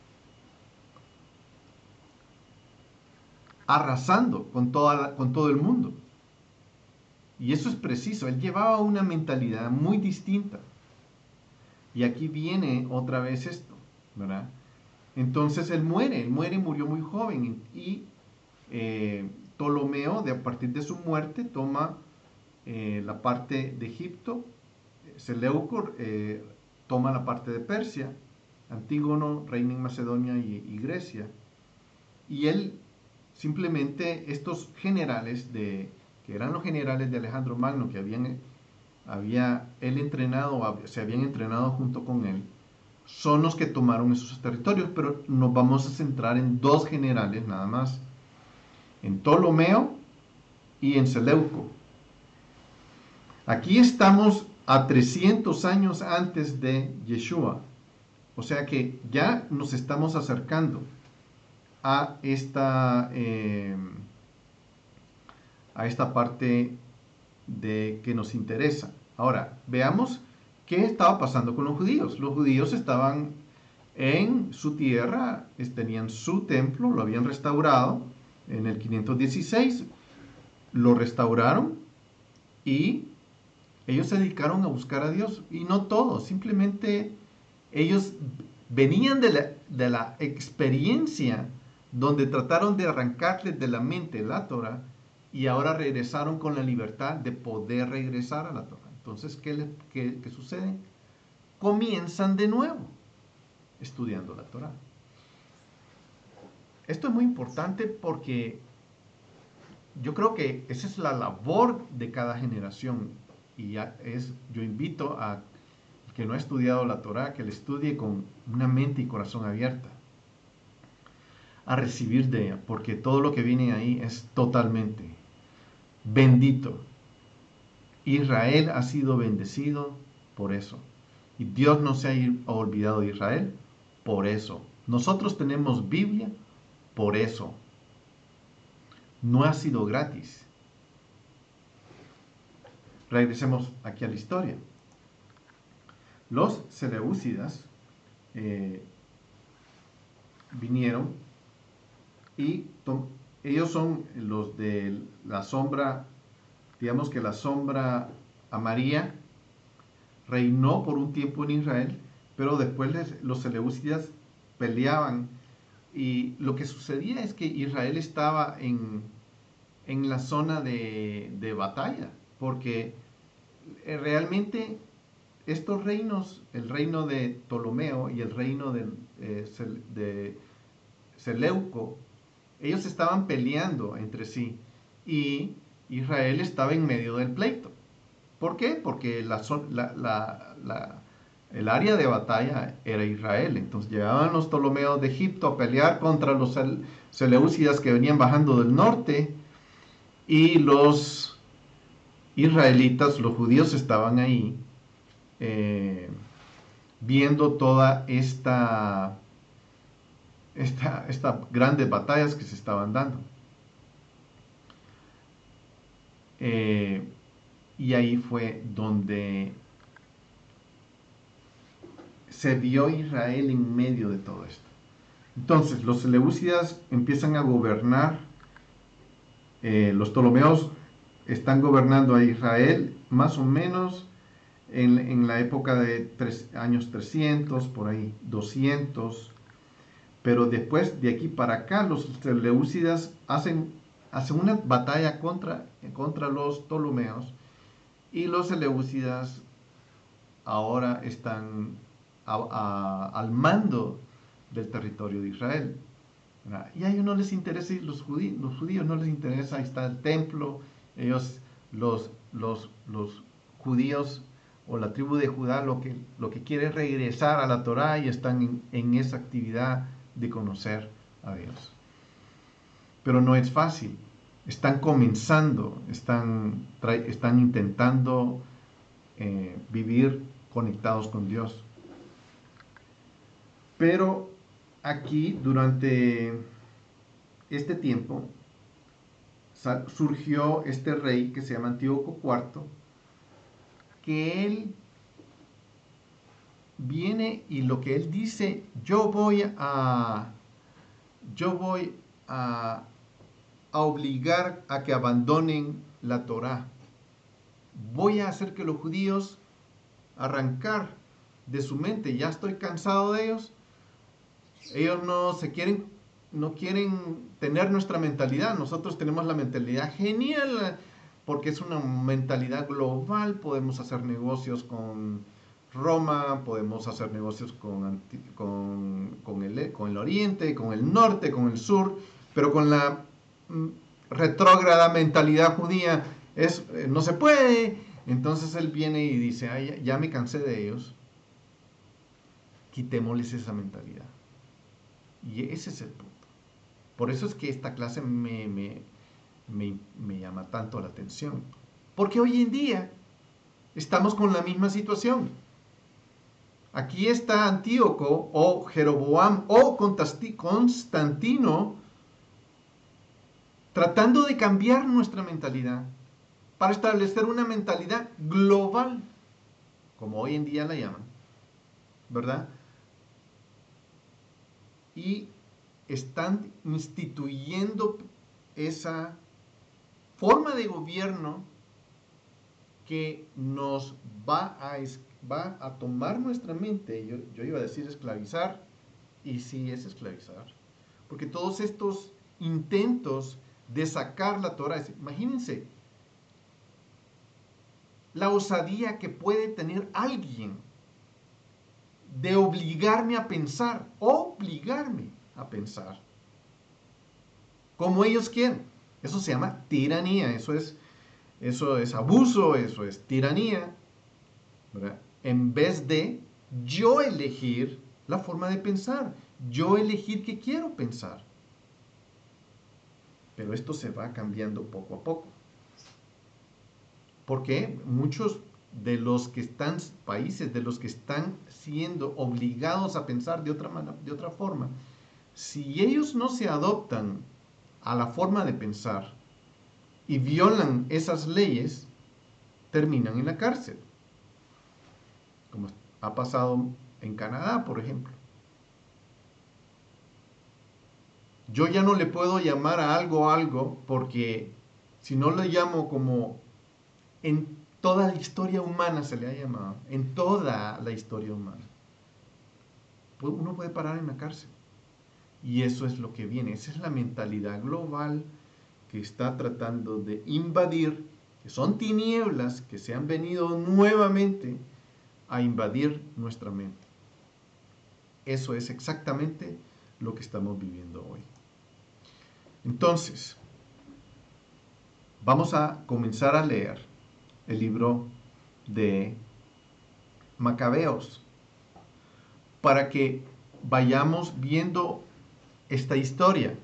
arrasando con todo el mundo. Y eso es preciso, él llevaba una mentalidad muy distinta. Y aquí viene otra vez esto, ¿verdad? Entonces él murió muy joven y Ptolomeo, a partir de su muerte, toma la parte de Egipto, Seleuco toma la parte de Persia, Antígono reina en Macedonia y Grecia, y él simplemente, estos generales, que eran los generales de Alejandro Magno, que se habían entrenado junto con él, son los que tomaron esos territorios, pero nos vamos a centrar en 2 generales nada más, en Ptolomeo y en Seleuco. Aquí estamos a 300 años antes de Yeshua, o sea que ya nos estamos acercando a esta parte que nos interesa. Ahora, veamos qué estaba pasando con los judíos. Los judíos estaban en su tierra, tenían su templo, lo habían restaurado en el 516, lo restauraron y ellos se dedicaron a buscar a Dios. Y no todos, simplemente ellos venían de la experiencia donde trataron de arrancarles de la mente la Torah y ahora regresaron con la libertad de poder regresar a la Torah. Entonces, ¿qué sucede? Comienzan de nuevo estudiando la Torah. Esto es muy importante porque yo creo que esa es la labor de cada generación y yo invito a que no ha estudiado la Torah, que la estudie con una mente y corazón abierta a recibir de ella, porque todo lo que viene ahí es totalmente bendito. Israel ha sido bendecido por eso. Y Dios no se ha olvidado de Israel por eso. Nosotros tenemos Biblia por eso. No ha sido gratis. Regresemos aquí a la historia. Los Seleucidas vinieron y ellos son los de la sombra, digamos que la sombra amarilla reinó por un tiempo en Israel, pero después los Seleucidas peleaban y lo que sucedía es que Israel estaba en la zona de batalla, porque realmente estos reinos, el reino de Ptolomeo y el reino de Seleuco, ellos estaban peleando entre sí y Israel estaba en medio del pleito. ¿Por qué? Porque el área de batalla era Israel. Entonces llegaban los Ptolomeos de Egipto a pelear contra los Seleucidas que venían bajando del norte, y los israelitas, los judíos, estaban ahí eh, viendo toda estas grandes batallas que se estaban dando. Y ahí fue donde se vio Israel en medio de todo esto. Entonces, los seleucidas empiezan a gobernar, los ptolomeos están gobernando a Israel más o menos en la época de años 300, por ahí 200, pero después de aquí para acá los seleucidas hacen una batalla contra los ptolomeos, y los seleucidas ahora están al mando del territorio de Israel. ¿Verdad? Y a ellos no les interesa, los judíos no les interesa, ahí está el templo, ellos, los judíos o la tribu de Judá lo que quiere es regresar a la Torá, y están en esa actividad de conocer a Dios. Pero no es fácil, están comenzando, están intentando vivir conectados con Dios. Pero aquí, durante este tiempo, surgió este rey que se llama Antíoco IV, que él viene y lo que él dice: yo voy a obligar a que abandonen la Torá. Voy a hacer que los judíos arrancar de su mente, ya estoy cansado de ellos. Ellos no quieren tener nuestra mentalidad. Nosotros tenemos la mentalidad genial, porque es una mentalidad global. Podemos hacer negocios con Roma, podemos hacer negocios con el oriente, con el norte, con el sur, pero con la retrógrada mentalidad judía no se puede. Entonces él viene y dice: ay, ya me cansé de ellos, quitémosles esa mentalidad. Y ese es el punto. Por eso es que esta clase me llama tanto la atención. Porque hoy en día estamos con la misma situación. Aquí está Antíoco o Jeroboam o Constantino tratando de cambiar nuestra mentalidad para establecer una mentalidad global, como hoy en día la llaman, ¿verdad? Y están instituyendo esa forma de gobierno que nos va a tomar nuestra mente. Yo iba a decir esclavizar, y sí es esclavizar, porque todos estos intentos de sacar la Torah, imagínense la osadía que puede tener alguien de obligarme a pensar como ellos quieren. Eso se llama tiranía, eso es abuso, eso es tiranía, ¿verdad? En vez de yo elegir la forma de pensar, yo elegir qué quiero pensar. Pero esto se va cambiando poco a poco. Porque muchos de los que están, países de los que están siendo obligados a pensar de otra forma, si ellos no se adoptan a la forma de pensar y violan esas leyes, terminan en la cárcel, como ha pasado en Canadá, por ejemplo. Yo ya no le puedo llamar a algo, porque si no le llamo como en toda la historia humana se le ha llamado, en toda la historia humana, pues uno puede parar en la cárcel. Y eso es lo que viene, esa es la mentalidad global que está tratando de invadir, que son tinieblas que se han venido nuevamente a invadir nuestra mente. Eso es exactamente lo que estamos viviendo hoy. Entonces, vamos a comenzar a leer el libro de Macabeos. para que vayamos viendo esta historia.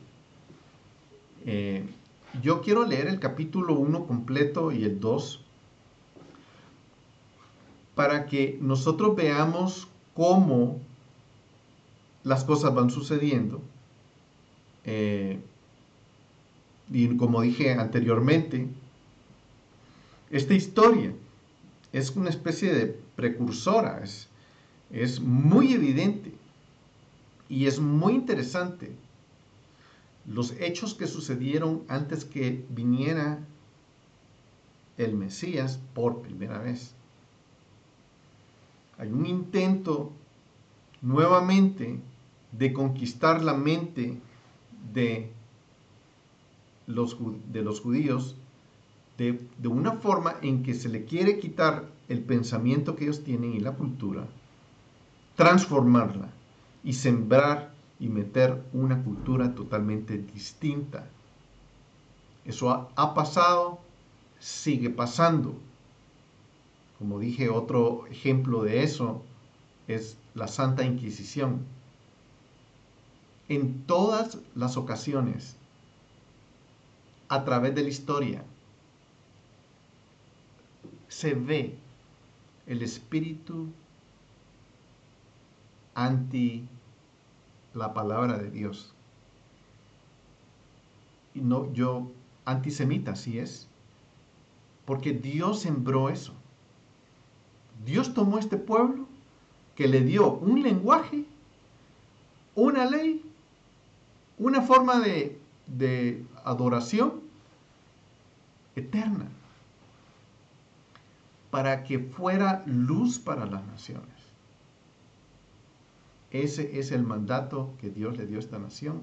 Yo quiero leer el capítulo 1 completo y el 2 para que nosotros veamos cómo las cosas van sucediendo. Y como dije anteriormente, esta historia es una especie de precursora, es muy evidente y es muy interesante los hechos que sucedieron antes que viniera el Mesías por primera vez. Hay un intento nuevamente de conquistar la mente de los judíos de una forma en que se le quiere quitar el pensamiento que ellos tienen y la cultura, transformarla y sembrar y meter una cultura totalmente distinta. Eso ha pasado, sigue pasando. Como dije, otro ejemplo de eso es la Santa Inquisición. En todas las ocasiones, a través de la historia, se ve el espíritu anti la palabra de Dios. Y no, yo, antisemita, sí es, porque Dios sembró eso. Dios tomó este pueblo que le dio un lenguaje, una ley, una forma de adoración eterna, para que fuera luz para las naciones. Ese es el mandato que Dios le dio a esta nación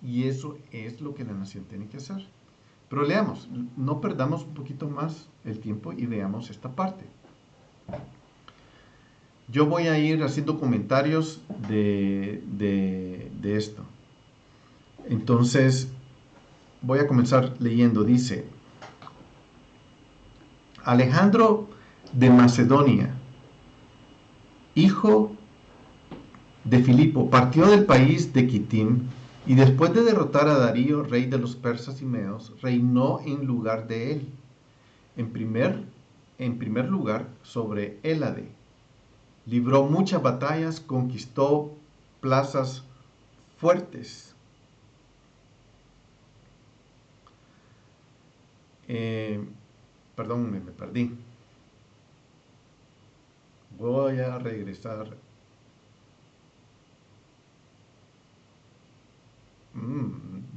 y eso es lo que la nación tiene que hacer. Pero leamos, no perdamos un poquito más el tiempo y veamos esta parte. Yo voy a ir haciendo comentarios de esto. Entonces, voy a comenzar leyendo. Dice, Alejandro de Macedonia, hijo de Filipo, partió del país de Quitim y después de derrotar a Darío, rey de los persas y medos, reinó en lugar de él. En primer lugar, sobre Hélade. Libró muchas batallas, conquistó plazas fuertes. Perdón, me perdí. Voy a regresar.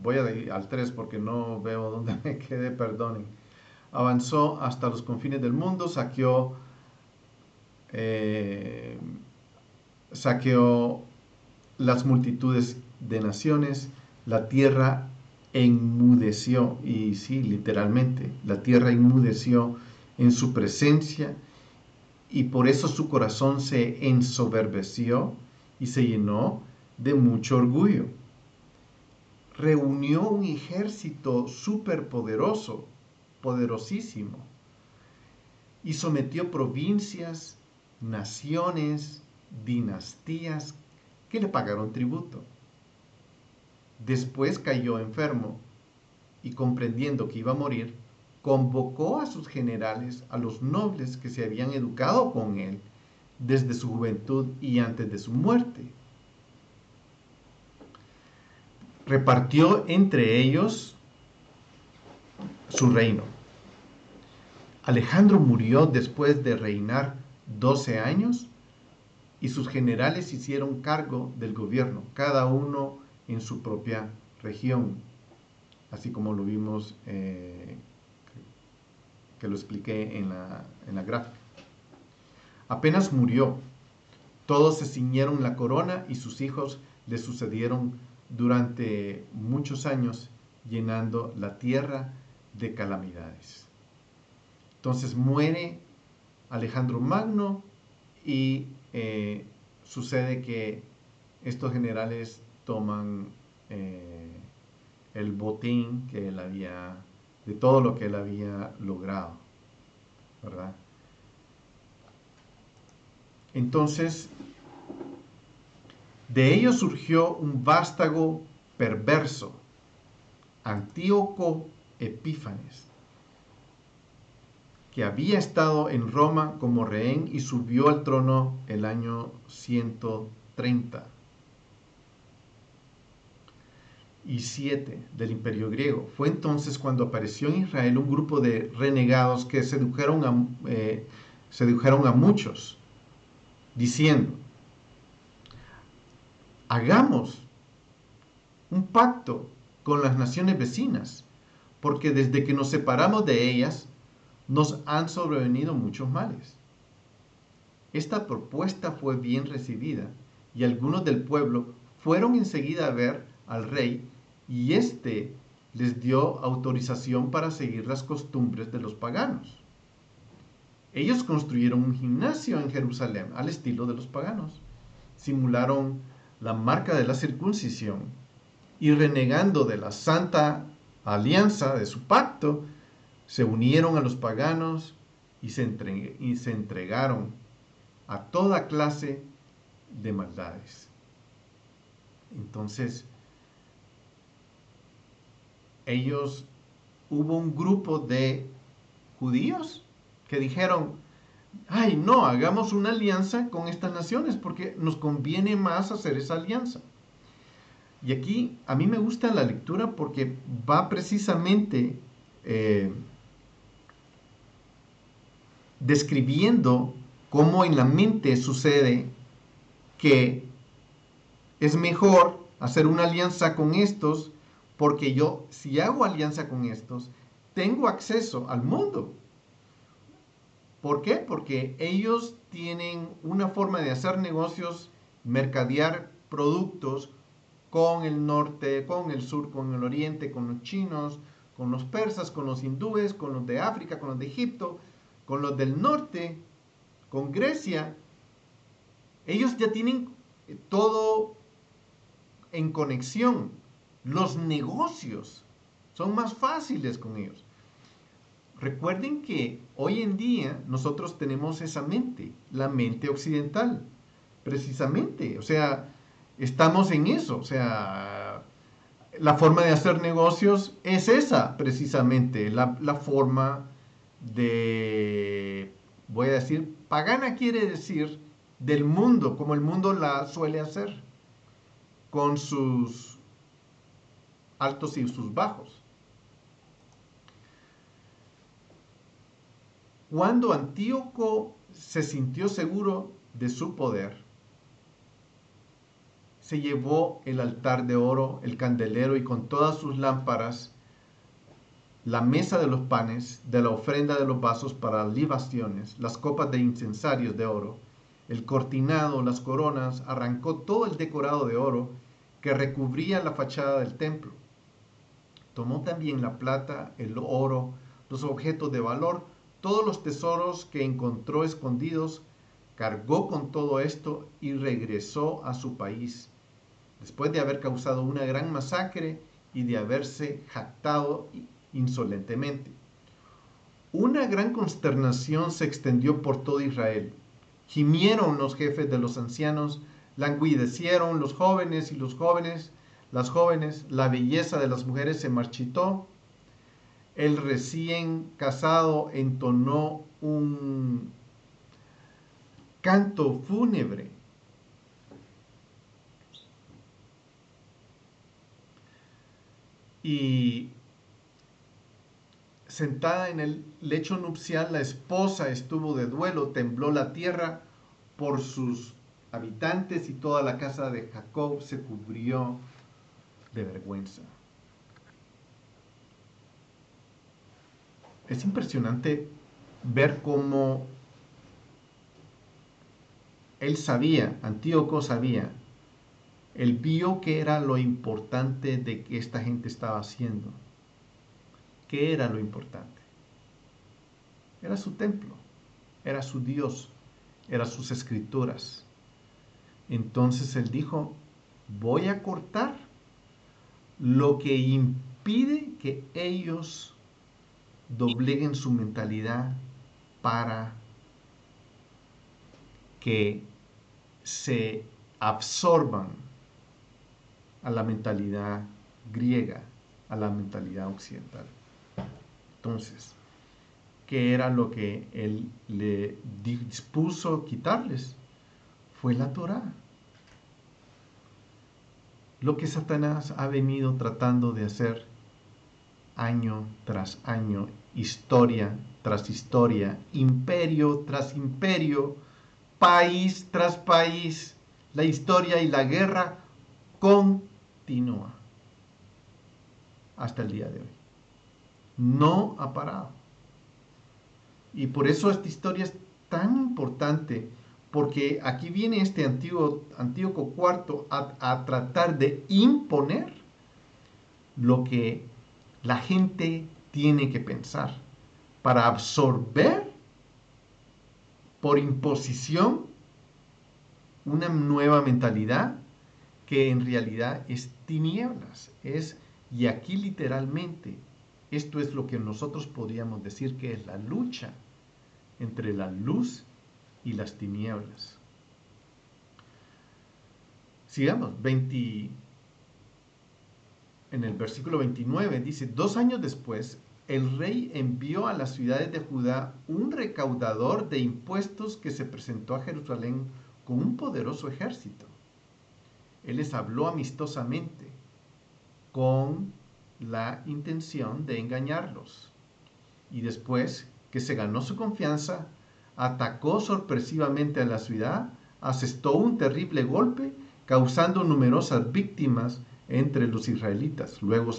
Voy a ir al 3 porque no veo dónde me quedé, perdonen. Avanzó hasta los confines del mundo, saqueó las multitudes de naciones, la tierra enmudeció, y sí, literalmente, la tierra enmudeció en su presencia, y por eso su corazón se ensoberbeció y se llenó de mucho orgullo. Reunió un ejército superpoderoso, poderosísimo, y sometió provincias, naciones, dinastías que le pagaron tributo. Después cayó enfermo y comprendiendo que iba a morir, convocó a sus generales, a los nobles que se habían educado con él desde su juventud y antes de su muerte. Repartió entre ellos su reino. Alejandro murió después de reinar 12 años y sus generales hicieron cargo del gobierno, cada uno en su propia región, así como lo vimos, que lo expliqué en la gráfica. Apenas murió, todos se ciñeron la corona y sus hijos le sucedieron durante muchos años, llenando la tierra de calamidades. Entonces muere Alejandro Magno y sucede que estos generales toman el botín que él había, de todo lo que él había logrado, ¿verdad? Entonces, De ellos surgió un vástago perverso, Antíoco Epífanes, que había estado en Roma como rehén y subió al trono el año 137 del Imperio Griego. Fue entonces cuando apareció en Israel un grupo de renegados que sedujeron a muchos, diciendo: hagamos un pacto con las naciones vecinas, porque desde que nos separamos de ellas, nos han sobrevenido muchos males. Esta propuesta fue bien recibida, y algunos del pueblo fueron enseguida a ver al rey, y éste les dio autorización para seguir las costumbres de los paganos. Ellos construyeron un gimnasio en Jerusalén al estilo de los paganos, simularon la marca de la circuncisión y, renegando de la santa alianza de su pacto, se unieron a los paganos y se entregaron a toda clase de maldades. Entonces, hubo un grupo de judíos que dijeron: ay, no, hagamos una alianza con estas naciones porque nos conviene más hacer esa alianza. Y aquí a mí me gusta la lectura porque va precisamente describiendo cómo en la mente sucede que es mejor hacer una alianza con estos, porque yo, si hago alianza con estos, tengo acceso al mundo. ¿Por qué? Porque ellos tienen una forma de hacer negocios, mercadear productos con el norte, con el sur, con el oriente, con los chinos, con los persas, con los hindúes, con los de África, con los de Egipto, con los del norte, con Grecia. Ellos ya tienen todo en conexión. Los negocios son más fáciles con ellos. Recuerden que hoy en día nosotros tenemos esa mente, la mente occidental, precisamente. O sea, estamos en eso. O sea, la forma de hacer negocios es esa, precisamente. La forma de, voy a decir, pagana quiere decir del mundo, como el mundo la suele hacer, con sus altos y sus bajos. Cuando Antíoco se sintió seguro de su poder, se llevó el altar de oro, el candelero y con todas sus lámparas, la mesa de los panes, de la ofrenda de los vasos para libaciones, las copas de incensarios de oro, el cortinado, las coronas, arrancó todo el decorado de oro que recubría la fachada del templo. Tomó también la plata, el oro, los objetos de valor, todos los tesoros que encontró escondidos, cargó con todo esto y regresó a su país, después de haber causado una gran masacre y de haberse jactado insolentemente. Una gran consternación se extendió por todo Israel. Gimieron los jefes de los ancianos, languidecieron los jóvenes y las jóvenes, la belleza de las mujeres se marchitó. El recién casado entonó un canto fúnebre. Y sentada en el lecho nupcial, la esposa estuvo de duelo, tembló la tierra por sus habitantes y toda la casa de Jacob se cubrió de vergüenza. Es impresionante ver cómo él sabía, Antíoco sabía, él vio que era lo importante de que esta gente estaba haciendo. ¿Qué era lo importante? Era su templo, era su Dios, eran sus escrituras. Entonces él dijo: voy a cortar lo que impide que ellos dobleguen su mentalidad para que se absorban a la mentalidad griega, a la mentalidad occidental. Entonces, ¿qué era lo que él le dispuso quitarles? Fue la Torá. Lo que Satanás ha venido tratando de hacer año tras año, historia tras historia, imperio tras imperio, país tras país, la historia y la guerra continúa hasta el día de hoy. No ha parado. Y por eso esta historia es tan importante, porque aquí viene este Antíoco IV a tratar de imponer lo que la gente tiene que pensar para absorber por imposición una nueva mentalidad que en realidad es tinieblas. Y aquí literalmente, esto es lo que nosotros podríamos decir que es la lucha entre la luz y las tinieblas. Sigamos, en el versículo 29 dice: 2 años después, el rey envió a las ciudades de Judá un recaudador de impuestos que se presentó a Jerusalén con un poderoso ejército. Él les habló amistosamente con la intención de engañarlos. Y después que se ganó su confianza, atacó sorpresivamente a la ciudad, asestó un terrible golpe, causando numerosas víctimas entre los israelitas. Luego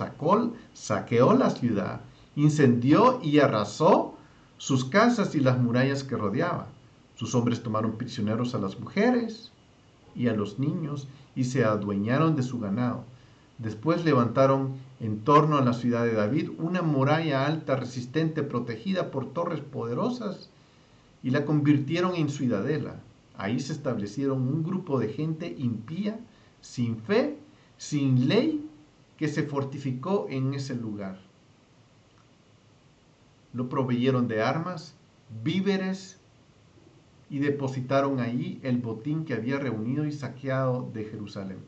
saqueó la ciudad, incendió y arrasó sus casas y las murallas que rodeaba. Sus hombres tomaron prisioneros a las mujeres y a los niños y se adueñaron de su ganado. Después levantaron en torno a la ciudad de David una muralla alta, resistente, protegida por torres poderosas, y la convirtieron en ciudadela. Ahí se establecieron un grupo de gente impía, sin fe, sin ley, que se fortificó en ese lugar. Lo proveyeron de armas, víveres, y depositaron allí el botín que había reunido y saqueado de Jerusalén.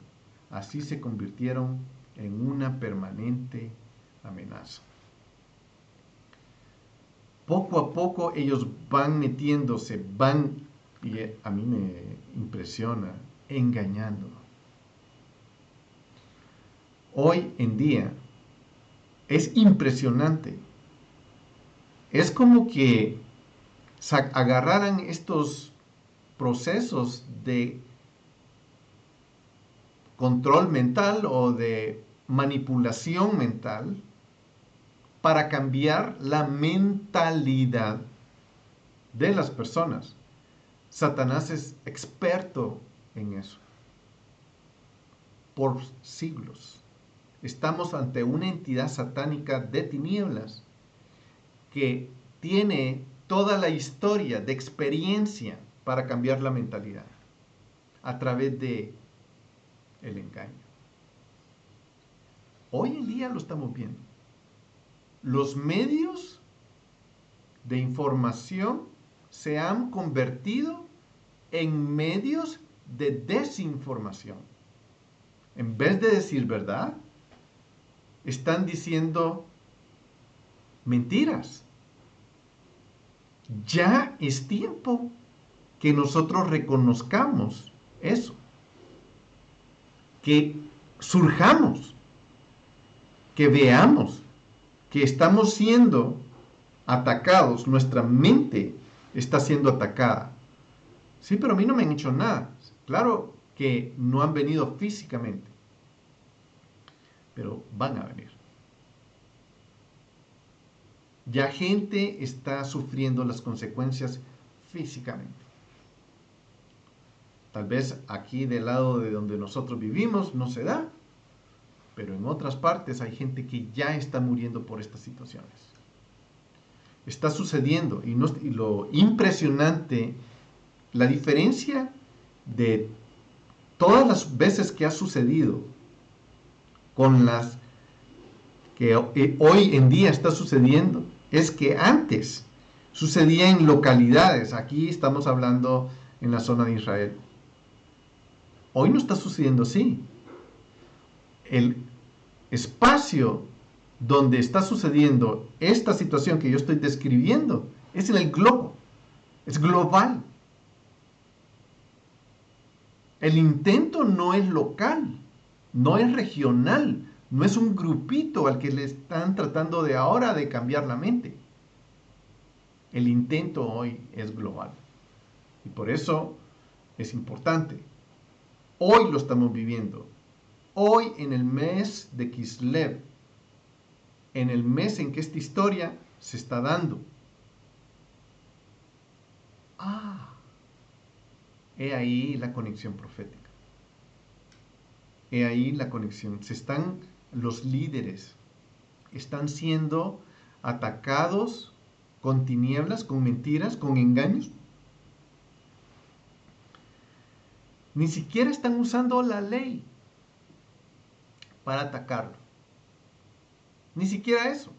Así se convirtieron en una permanente amenaza. Poco a poco ellos van metiéndose, y a mí me impresiona, engañando. Hoy en día es impresionante. Es como que agarraran estos procesos de control mental o de manipulación mental para cambiar la mentalidad de las personas. Satanás es experto en eso. Por siglos. Estamos ante una entidad satánica de tinieblas que tiene toda la historia de experiencia para cambiar la mentalidad a través de el engaño. Hoy en día lo estamos viendo. Los medios de información se han convertido en medios de desinformación. En vez de decir verdad, están diciendo mentiras. Ya es tiempo que nosotros reconozcamos eso, que surjamos, que veamos que estamos siendo atacados, nuestra mente está siendo atacada. Sí, pero a mí no me han hecho nada. Claro que no han venido físicamente, pero van a venir. Ya gente está sufriendo las consecuencias físicamente. Tal vez aquí del lado de donde nosotros vivimos no se da, pero en otras partes hay gente que ya está muriendo por estas situaciones. Está sucediendo, y lo impresionante, la diferencia de todas las veces que ha sucedido con las que hoy en día está sucediendo, es que antes sucedía en localidades. Aquí estamos hablando en la zona de Israel. Hoy no está sucediendo así. El espacio donde está sucediendo esta situación que yo estoy describiendo es en el globo, es global. El intento no es local, no es regional, no es un grupito al que le están tratando de ahora de cambiar la mente. El intento hoy es global. Y por eso es importante. Hoy lo estamos viviendo. Hoy en el mes de Kislev, en el mes en que esta historia se está dando. Ah, he ahí la conexión profética. He ahí la conexión. Los líderes están siendo atacados con tinieblas, con mentiras, con engaños. Ni siquiera están usando la ley para atacarlo. Ni siquiera eso.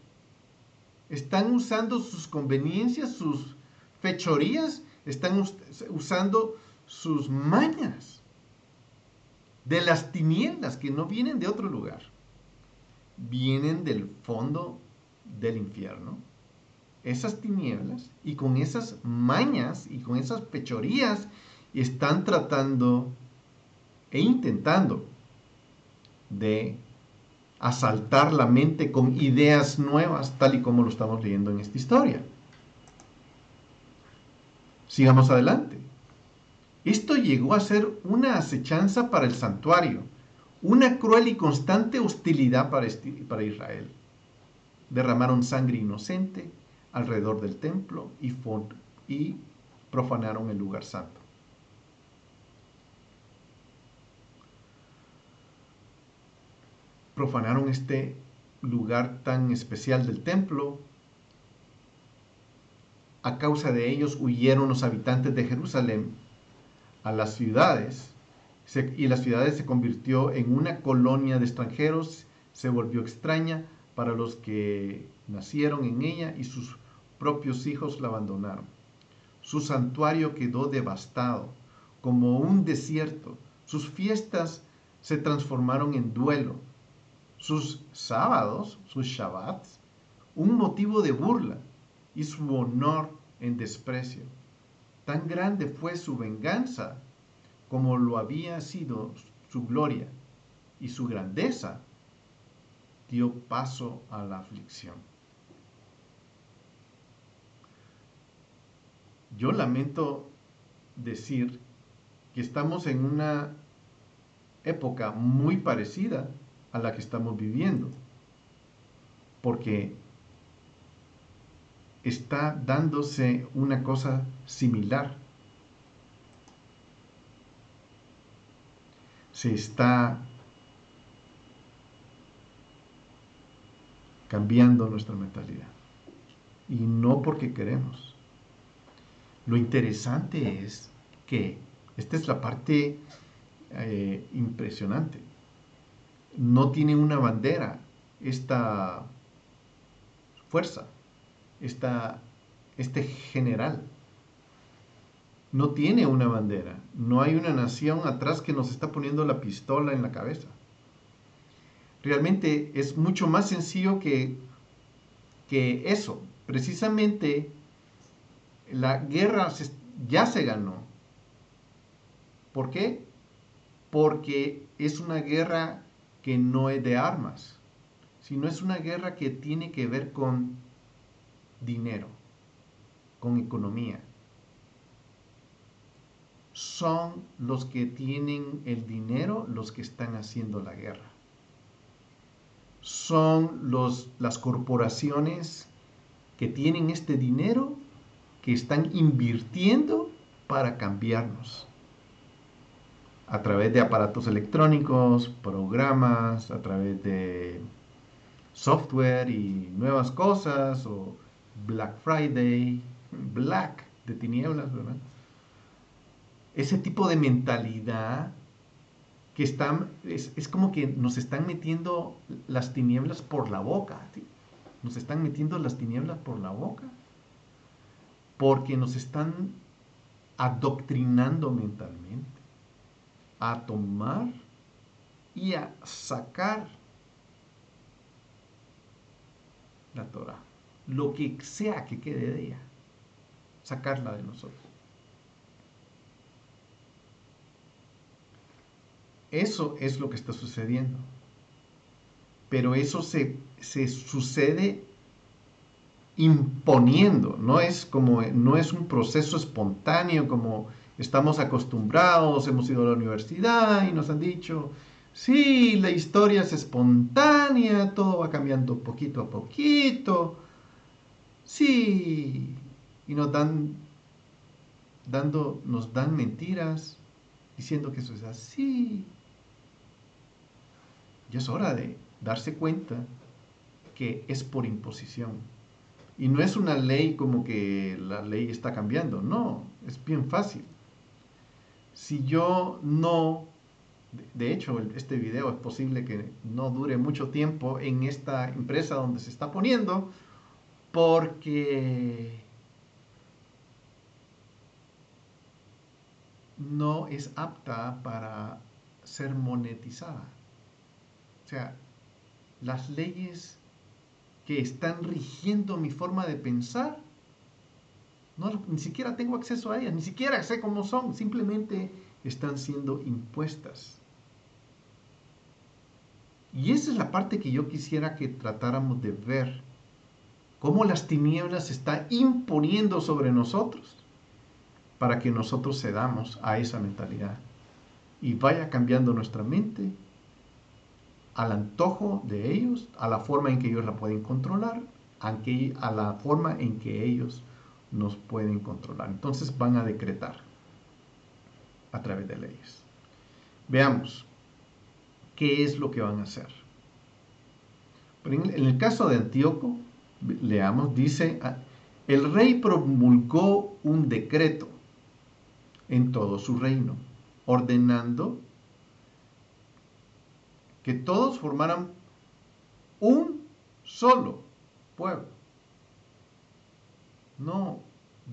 Están usando sus conveniencias, sus fechorías, están usando sus mañas de las tinieblas que no vienen de otro lugar. Vienen del fondo del infierno. Esas tinieblas, y con esas mañas y con esas fechorías están tratando e intentando de asaltar la mente con ideas nuevas, tal y como lo estamos leyendo en esta historia. Sigamos adelante. Esto llegó a ser una acechanza para el santuario, una cruel y constante hostilidad para Israel. Derramaron sangre inocente alrededor del templo y profanaron el lugar santo. Profanaron este lugar tan especial del templo. A causa de ellos huyeron los habitantes de Jerusalén a las ciudades, y las ciudades se convirtió en una colonia de extranjeros, se volvió extraña para los que nacieron en ella y sus propios hijos la abandonaron. Su santuario quedó devastado, como un desierto. Sus fiestas se transformaron en duelo. Sus sábados, sus shabbats, un motivo de burla y su honor en desprecio. Tan grande fue su venganza como lo había sido su gloria, y su grandeza dio paso a la aflicción. Yo lamento decir que estamos en una época muy parecida a la que estamos viviendo, porque está dándose una cosa similar. Se está cambiando nuestra mentalidad. Y no porque queremos. Lo interesante es que, esta es la parte impresionante, no tiene una bandera esta fuerza, este general. No tiene una bandera. No hay una nación atrás que nos está poniendo la pistola en la cabeza. Realmente es mucho más sencillo que eso. Precisamente la guerra ya se ganó. ¿Por qué? Porque es una guerra que no es de armas, sino es una guerra que tiene que ver con dinero, con economía. Son los que tienen el dinero los que están haciendo la guerra. Son las corporaciones que tienen este dinero que están invirtiendo para cambiarnos. A través de aparatos electrónicos, programas, a través de software y nuevas cosas, o Black Friday, Black de tinieblas, ¿verdad? Ese tipo de mentalidad que es como que nos están metiendo las tinieblas por la boca, ¿sí? Nos están metiendo las tinieblas por la boca porque nos están adoctrinando mentalmente, a tomar y a sacar la Torah, lo que sea que quede de ella, sacarla de nosotros. Eso es lo que está sucediendo. Pero eso se sucede imponiendo, no es un proceso espontáneo como estamos acostumbrados, hemos ido a la universidad y nos han dicho, sí, la historia es espontánea, todo va cambiando poquito a poquito, sí, y nos dan mentiras diciendo que eso es así. Y es hora de darse cuenta que es por imposición. Y no es una ley como que la ley está cambiando, no, es bien fácil. Si yo no, de hecho este video es posible que no dure mucho tiempo en esta empresa donde se está poniendo, porque no es apta para ser monetizada. O sea, las leyes que están rigiendo mi forma de pensar, no, ni siquiera tengo acceso a ellas, ni siquiera sé cómo son, simplemente están siendo impuestas. Y esa es la parte que yo quisiera que tratáramos de ver, cómo las tinieblas se están imponiendo sobre nosotros para que nosotros cedamos a esa mentalidad y vaya cambiando nuestra mente al antojo de ellos, a la forma en que ellos la pueden controlar, a la forma en que ellos nos pueden controlar. Entonces van a decretar a través de leyes. Veamos qué es lo que van a hacer. En el caso de Antíoco, leamos, dice, el rey promulgó un decreto en todo su reino, ordenando que todos formaran un solo pueblo. No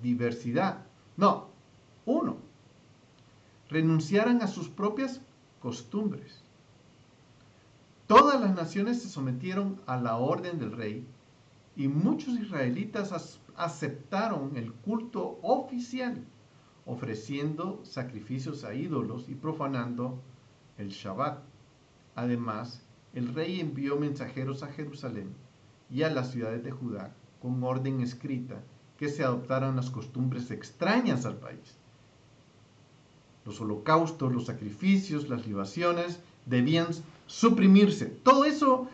diversidad, no, uno. Renunciaran a sus propias costumbres. Todas las naciones se sometieron a la orden del rey y muchos israelitas aceptaron el culto oficial, ofreciendo sacrificios a ídolos y profanando el Shabbat. Además, el rey envió mensajeros a Jerusalén y a las ciudades de Judá con orden escrita que se adoptaran las costumbres extrañas al país. Los holocaustos, los sacrificios, las libaciones debían suprimirse. Todo eso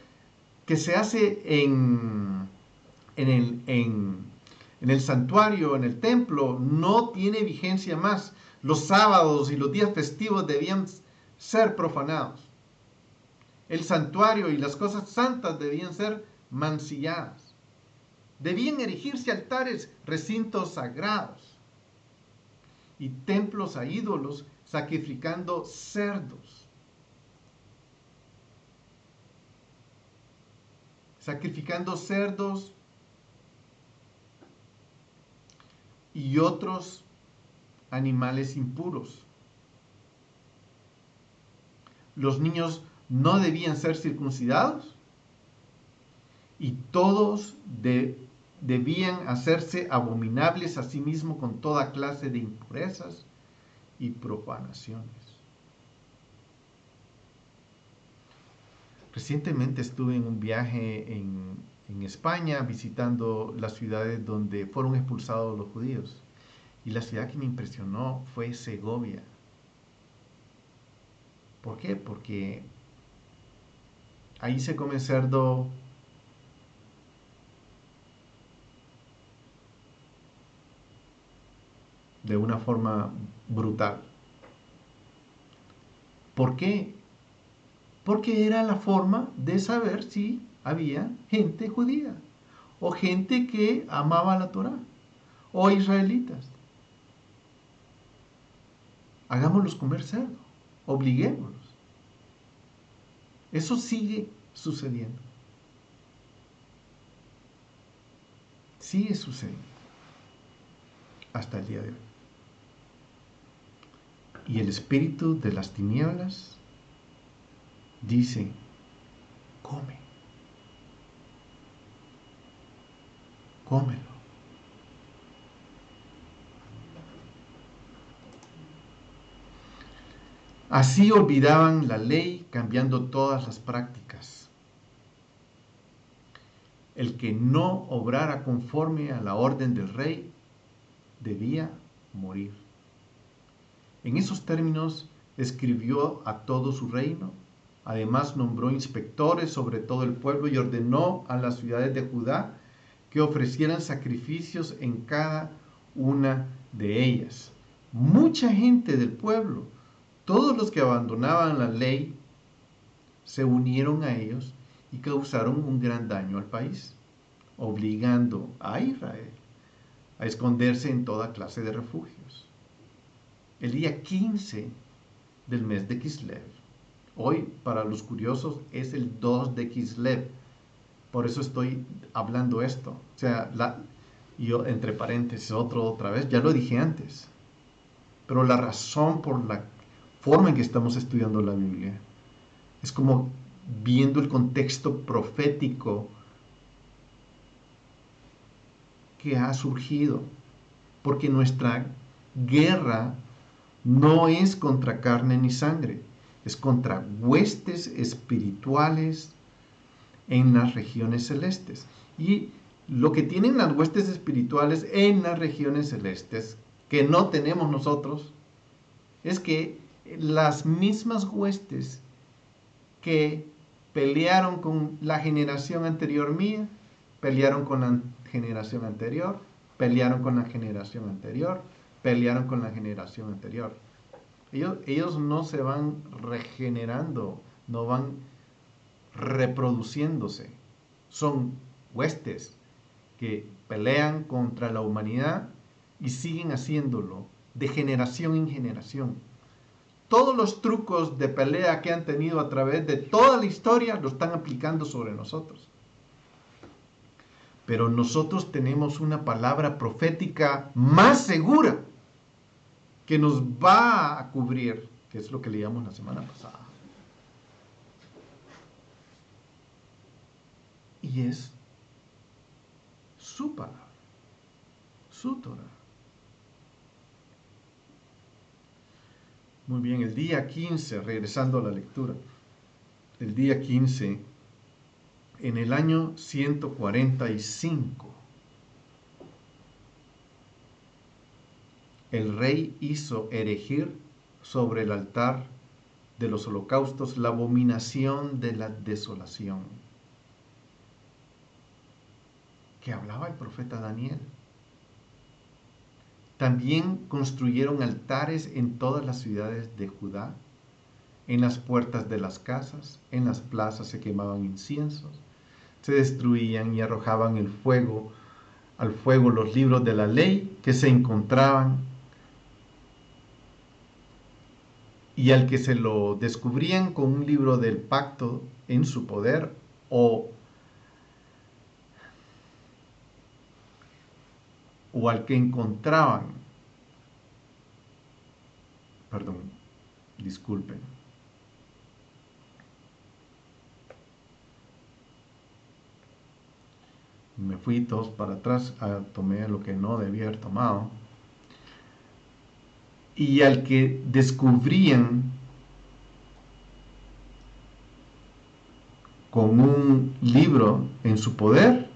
que se hace en el santuario, en el templo, no tiene vigencia más. Los sábados y los días festivos debían ser profanados. El santuario y las cosas santas debían ser mancilladas. Debían erigirse altares, recintos sagrados y templos a ídolos, sacrificando cerdos. Sacrificando cerdos y otros animales impuros. Los niños no debían ser circuncidados y todos debían hacerse abominables a sí mismos con toda clase de impurezas y profanaciones. Recientemente estuve en un viaje en España visitando las ciudades donde fueron expulsados los judíos. Y la ciudad que me impresionó fue Segovia. ¿Por qué? Porque ahí se come cerdo de una forma brutal. ¿Por qué? Porque era la forma de saber si había gente judía o gente que amaba la Torá o israelitas. Hagámoslos comer cerdo, obliguémoslos. Eso sigue sucediendo. Sigue sucediendo hasta el día de hoy. Y el espíritu de las tinieblas dice, come, cómelo. Así olvidaban la ley, cambiando todas las prácticas. El que no obrara conforme a la orden del rey debía morir. En esos términos escribió a todo su reino. Además nombró inspectores sobre todo el pueblo y ordenó a las ciudades de Judá que ofrecieran sacrificios en cada una de ellas. Mucha gente del pueblo, todos los que abandonaban la ley, se unieron a ellos y causaron un gran daño al país, obligando a Israel a esconderse en toda clase de refugios. El día 15 del mes de Kislev, hoy para los curiosos es el 2 de Kislev, por eso estoy hablando esto. O sea, yo entre paréntesis, otra vez, ya lo dije antes, pero la razón por la forma en que estamos estudiando la Biblia es como viendo el contexto profético que ha surgido, porque nuestra guerra no es contra carne ni sangre, es contra huestes espirituales en las regiones celestes. Y lo que tienen las huestes espirituales en las regiones celestes, que no tenemos nosotros, es que las mismas huestes que pelearon con la generación anterior mía, pelearon con la generación anterior, pelearon con la generación anterior, pelearon con la generación anterior. Ellos no se van regenerando, no van reproduciéndose. Son huestes que pelean contra la humanidad y siguen haciéndolo de generación en generación. Todos los trucos de pelea que han tenido a través de toda la historia lo están aplicando sobre nosotros. Pero nosotros tenemos una palabra profética más segura que nos va a cubrir, que es lo que leíamos la semana pasada. Y es su palabra, su Torah. Muy bien, el día 15, regresando a la lectura, el día 15, en el año 145, el rey hizo erigir sobre el altar de los holocaustos la abominación de la desolación, que hablaba el profeta Daniel. También construyeron altares en todas las ciudades de Judá, en las puertas de las casas, en las plazas se quemaban inciensos, se destruían y arrojaban al fuego los libros de la ley que se encontraban, y al que se lo descubrían con un libro del pacto en su poder o al que encontraban, perdón, disculpen, me fui todos para atrás, tomé lo que no debía haber tomado, y al que descubrían con un libro en su poder,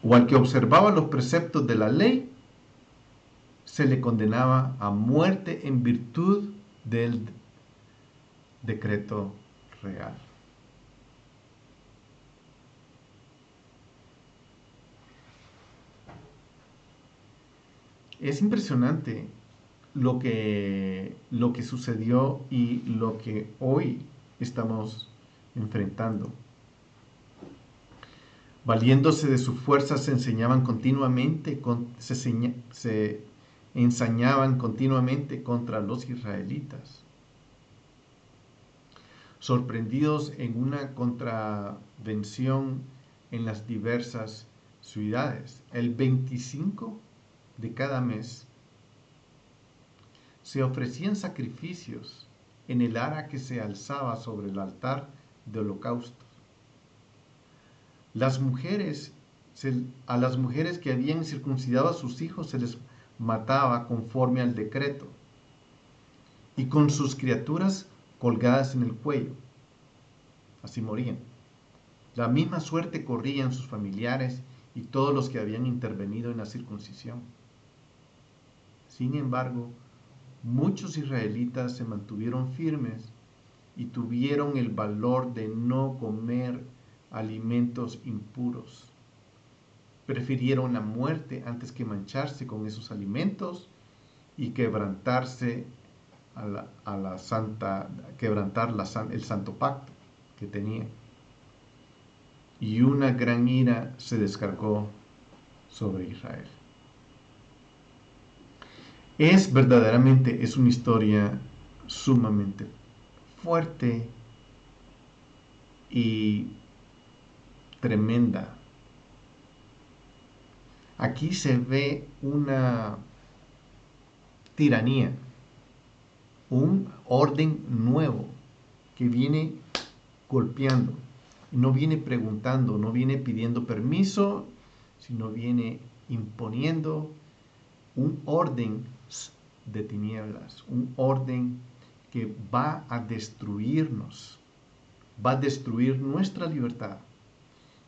o al que observaba los preceptos de la ley, se le condenaba a muerte en virtud del decreto real. Es impresionante lo que sucedió y lo que hoy estamos enfrentando. Valiéndose de su fuerza se enseñaban continuamente, se ensañaban continuamente contra los israelitas. Sorprendidos en una contravención en las diversas ciudades. El 25 de cada mes se ofrecían sacrificios en el ara que se alzaba sobre el altar de holocausto. A las mujeres que habían circuncidado a sus hijos se les mataba conforme al decreto, y con sus criaturas colgadas en el cuello. Así morían. La misma suerte corrían sus familiares y todos los que habían intervenido en la circuncisión. Sin embargo, muchos israelitas se mantuvieron firmes y tuvieron el valor de no comer alimentos impuros. Prefirieron la muerte antes que mancharse con esos alimentos y quebrantar el santo pacto que tenían. Y una gran ira se descargó sobre Israel. Es una historia sumamente fuerte y tremenda. Aquí se ve una tiranía, un orden nuevo que viene golpeando. No viene preguntando, no viene pidiendo permiso, sino viene imponiendo un orden de tinieblas, un orden que va a destruirnos, va a destruir nuestra libertad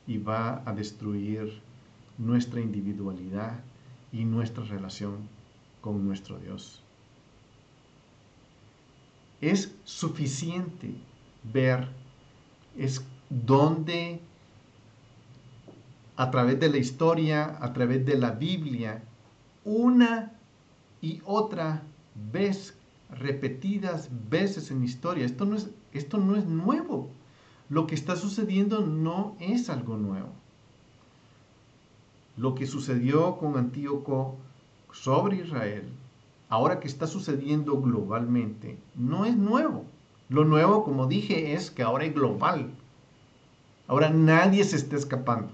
y va a destruir nuestra individualidad y nuestra relación con nuestro Dios. Es suficiente ver donde a través de la historia, a través de la Biblia, una y otra vez, repetidas veces en la historia. Esto no es nuevo. Lo que está sucediendo no es algo nuevo. Lo que sucedió con Antíoco sobre Israel, ahora que está sucediendo globalmente, no es nuevo. Lo nuevo, como dije, es que ahora es global. Ahora nadie se está escapando.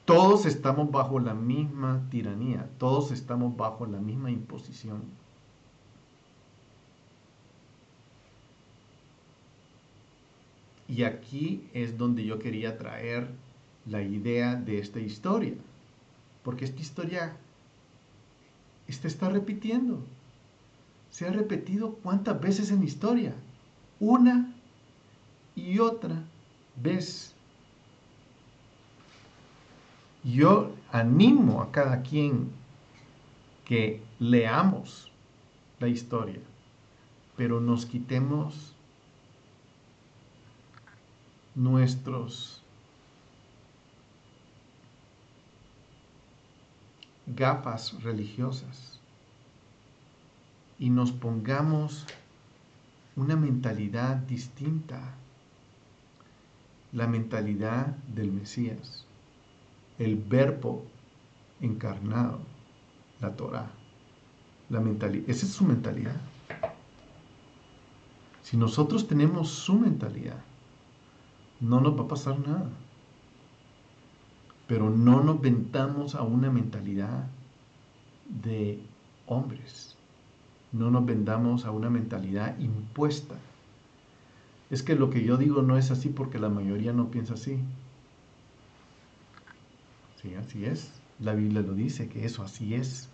Todos estamos bajo la misma tiranía, todos estamos bajo la misma imposición. Y aquí es donde yo quería traer la idea de esta historia, porque esta historia está repitiendo. Se ha repetido ¿cuántas veces en la historia? Una y otra vez. Yo animo a cada quien que leamos la historia, pero nos quitemos nuestros gafas religiosas y nos pongamos una mentalidad distinta, la mentalidad del Mesías, el Verbo encarnado, la Torá. Esa es su mentalidad. Si nosotros tenemos su mentalidad, no nos va a pasar nada. Pero no nos vendamos a una mentalidad de hombres. No nos vendamos a una mentalidad impuesta. Es que lo que yo digo no es así porque la mayoría no piensa así. Sí, así es. La Biblia lo dice, que eso así es.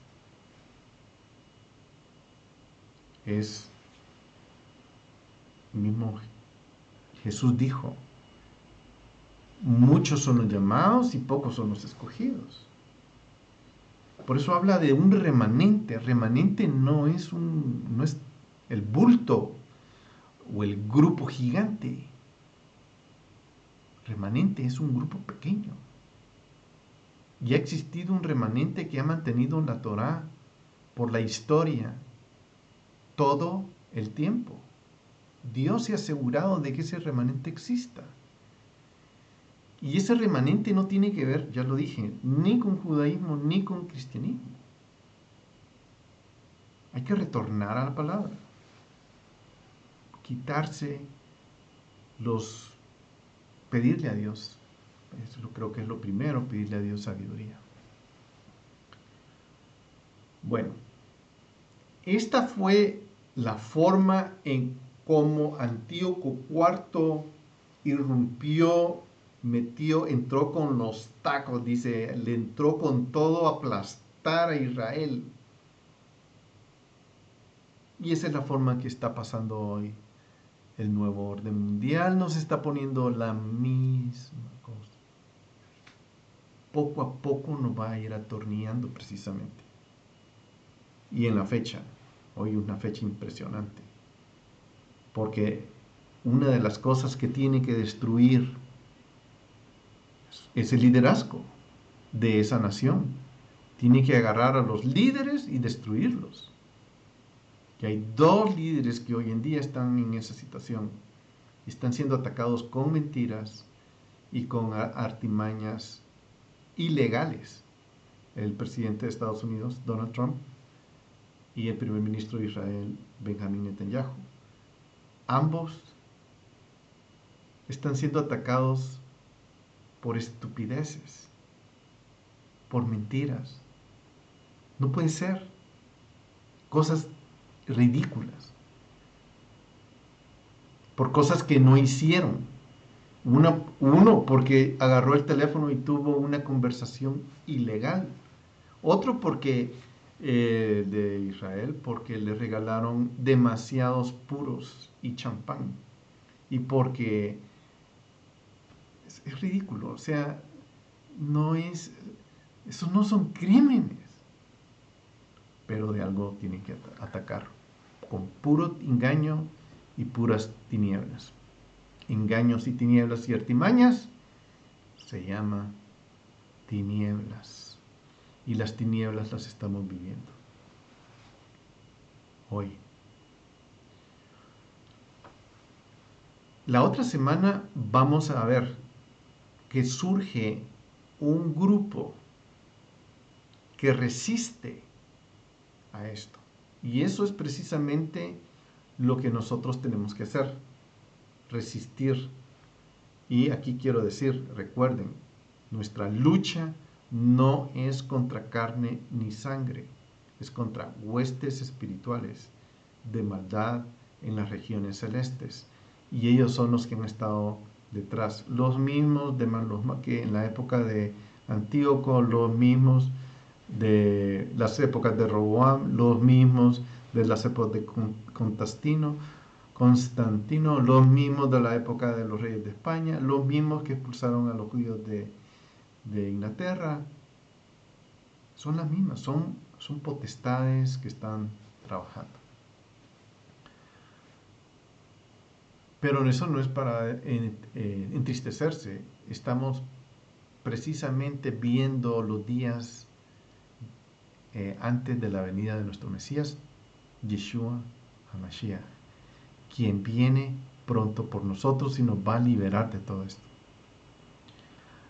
Mismo Jesús dijo, muchos son los llamados y pocos son los escogidos. Por eso habla de un remanente. Remanente no es el bulto o el grupo gigante. Remanente es un grupo pequeño. Y ha existido un remanente que ha mantenido la Torá por la historia todo el tiempo. Dios se ha asegurado de que ese remanente exista. Y ese remanente no tiene que ver, ya lo dije, ni con judaísmo ni con cristianismo. Hay que retornar a la palabra. Quitarse pedirle a Dios. Eso creo que es lo primero, pedirle a Dios sabiduría. Bueno, Esta fue la forma en cómo Antíoco IV irrumpió, entró con los tacos, dice, le entró con todo a aplastar a Israel. Y esa es la forma que está pasando hoy. El nuevo orden mundial nos está poniendo la misma cosa. Poco a poco nos va a ir atornillando precisamente. Y en la fecha, hoy una fecha impresionante. Porque una de las cosas que tiene que destruir es el liderazgo de esa nación. Tiene que agarrar a los líderes y destruirlos. Y hay dos líderes que hoy en día están en esa situación. Están siendo atacados con mentiras y con artimañas ilegales. El presidente de Estados Unidos, Donald Trump, y el primer ministro de Israel, Benjamín Netanyahu. Ambos están siendo atacados por estupideces, por mentiras. No puede ser. Cosas ridículas. Por cosas que no hicieron. Uno porque agarró el teléfono y tuvo una conversación ilegal. Otro porque de Israel, porque le regalaron demasiados puros y champán. Y porque es ridículo. O sea, esos no son crímenes. Pero de algo tienen que atacar. Con puro engaño y puras tinieblas. Engaños y tinieblas y artimañas se llama tinieblas. Y las tinieblas las estamos viviendo hoy. La otra semana vamos a ver que surge un grupo que resiste a esto. Y eso es precisamente lo que nosotros tenemos que hacer. Resistir. Y aquí quiero decir, recuerden, nuestra lucha no es contra carne ni sangre, es contra huestes espirituales de maldad en las regiones celestes. Y ellos son los que han estado detrás. Los mismos que en la época de Antíoco, los mismos de las épocas de Roboam, los mismos de las épocas de Constantino, los mismos de la época de los reyes de España, los mismos que expulsaron a los judíos de Inglaterra. Son las mismas, son potestades que están trabajando. Pero eso no es para entristecerse. Estamos precisamente viendo los días antes de la venida de nuestro Mesías, Yeshua HaMashiach, quien viene pronto por nosotros y nos va a liberar de todo esto.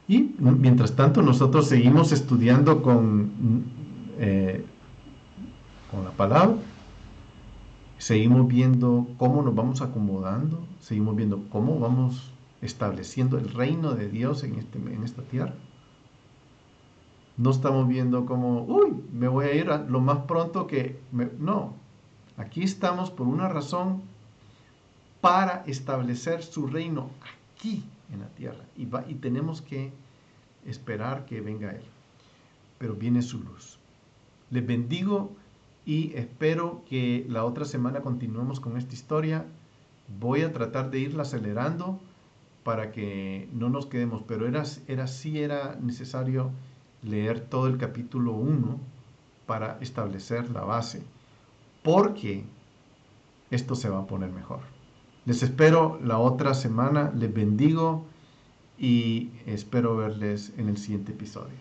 Y mientras tanto nosotros seguimos estudiando con la palabra, seguimos viendo cómo nos vamos acomodando, seguimos viendo cómo vamos estableciendo el reino de Dios en esta tierra. No estamos viendo como, me voy a ir lo más pronto que... No, aquí estamos por una razón, para establecer su reino aquí en la tierra. Y tenemos que esperar que venga Él. Pero viene su luz. Les bendigo y espero que la otra semana continuemos con esta historia. Voy a tratar de irla acelerando para que no nos quedemos. Pero era necesario leer todo el capítulo 1 para establecer la base. Porque esto se va a poner mejor. Les espero la otra semana, les bendigo y espero verles en el siguiente episodio.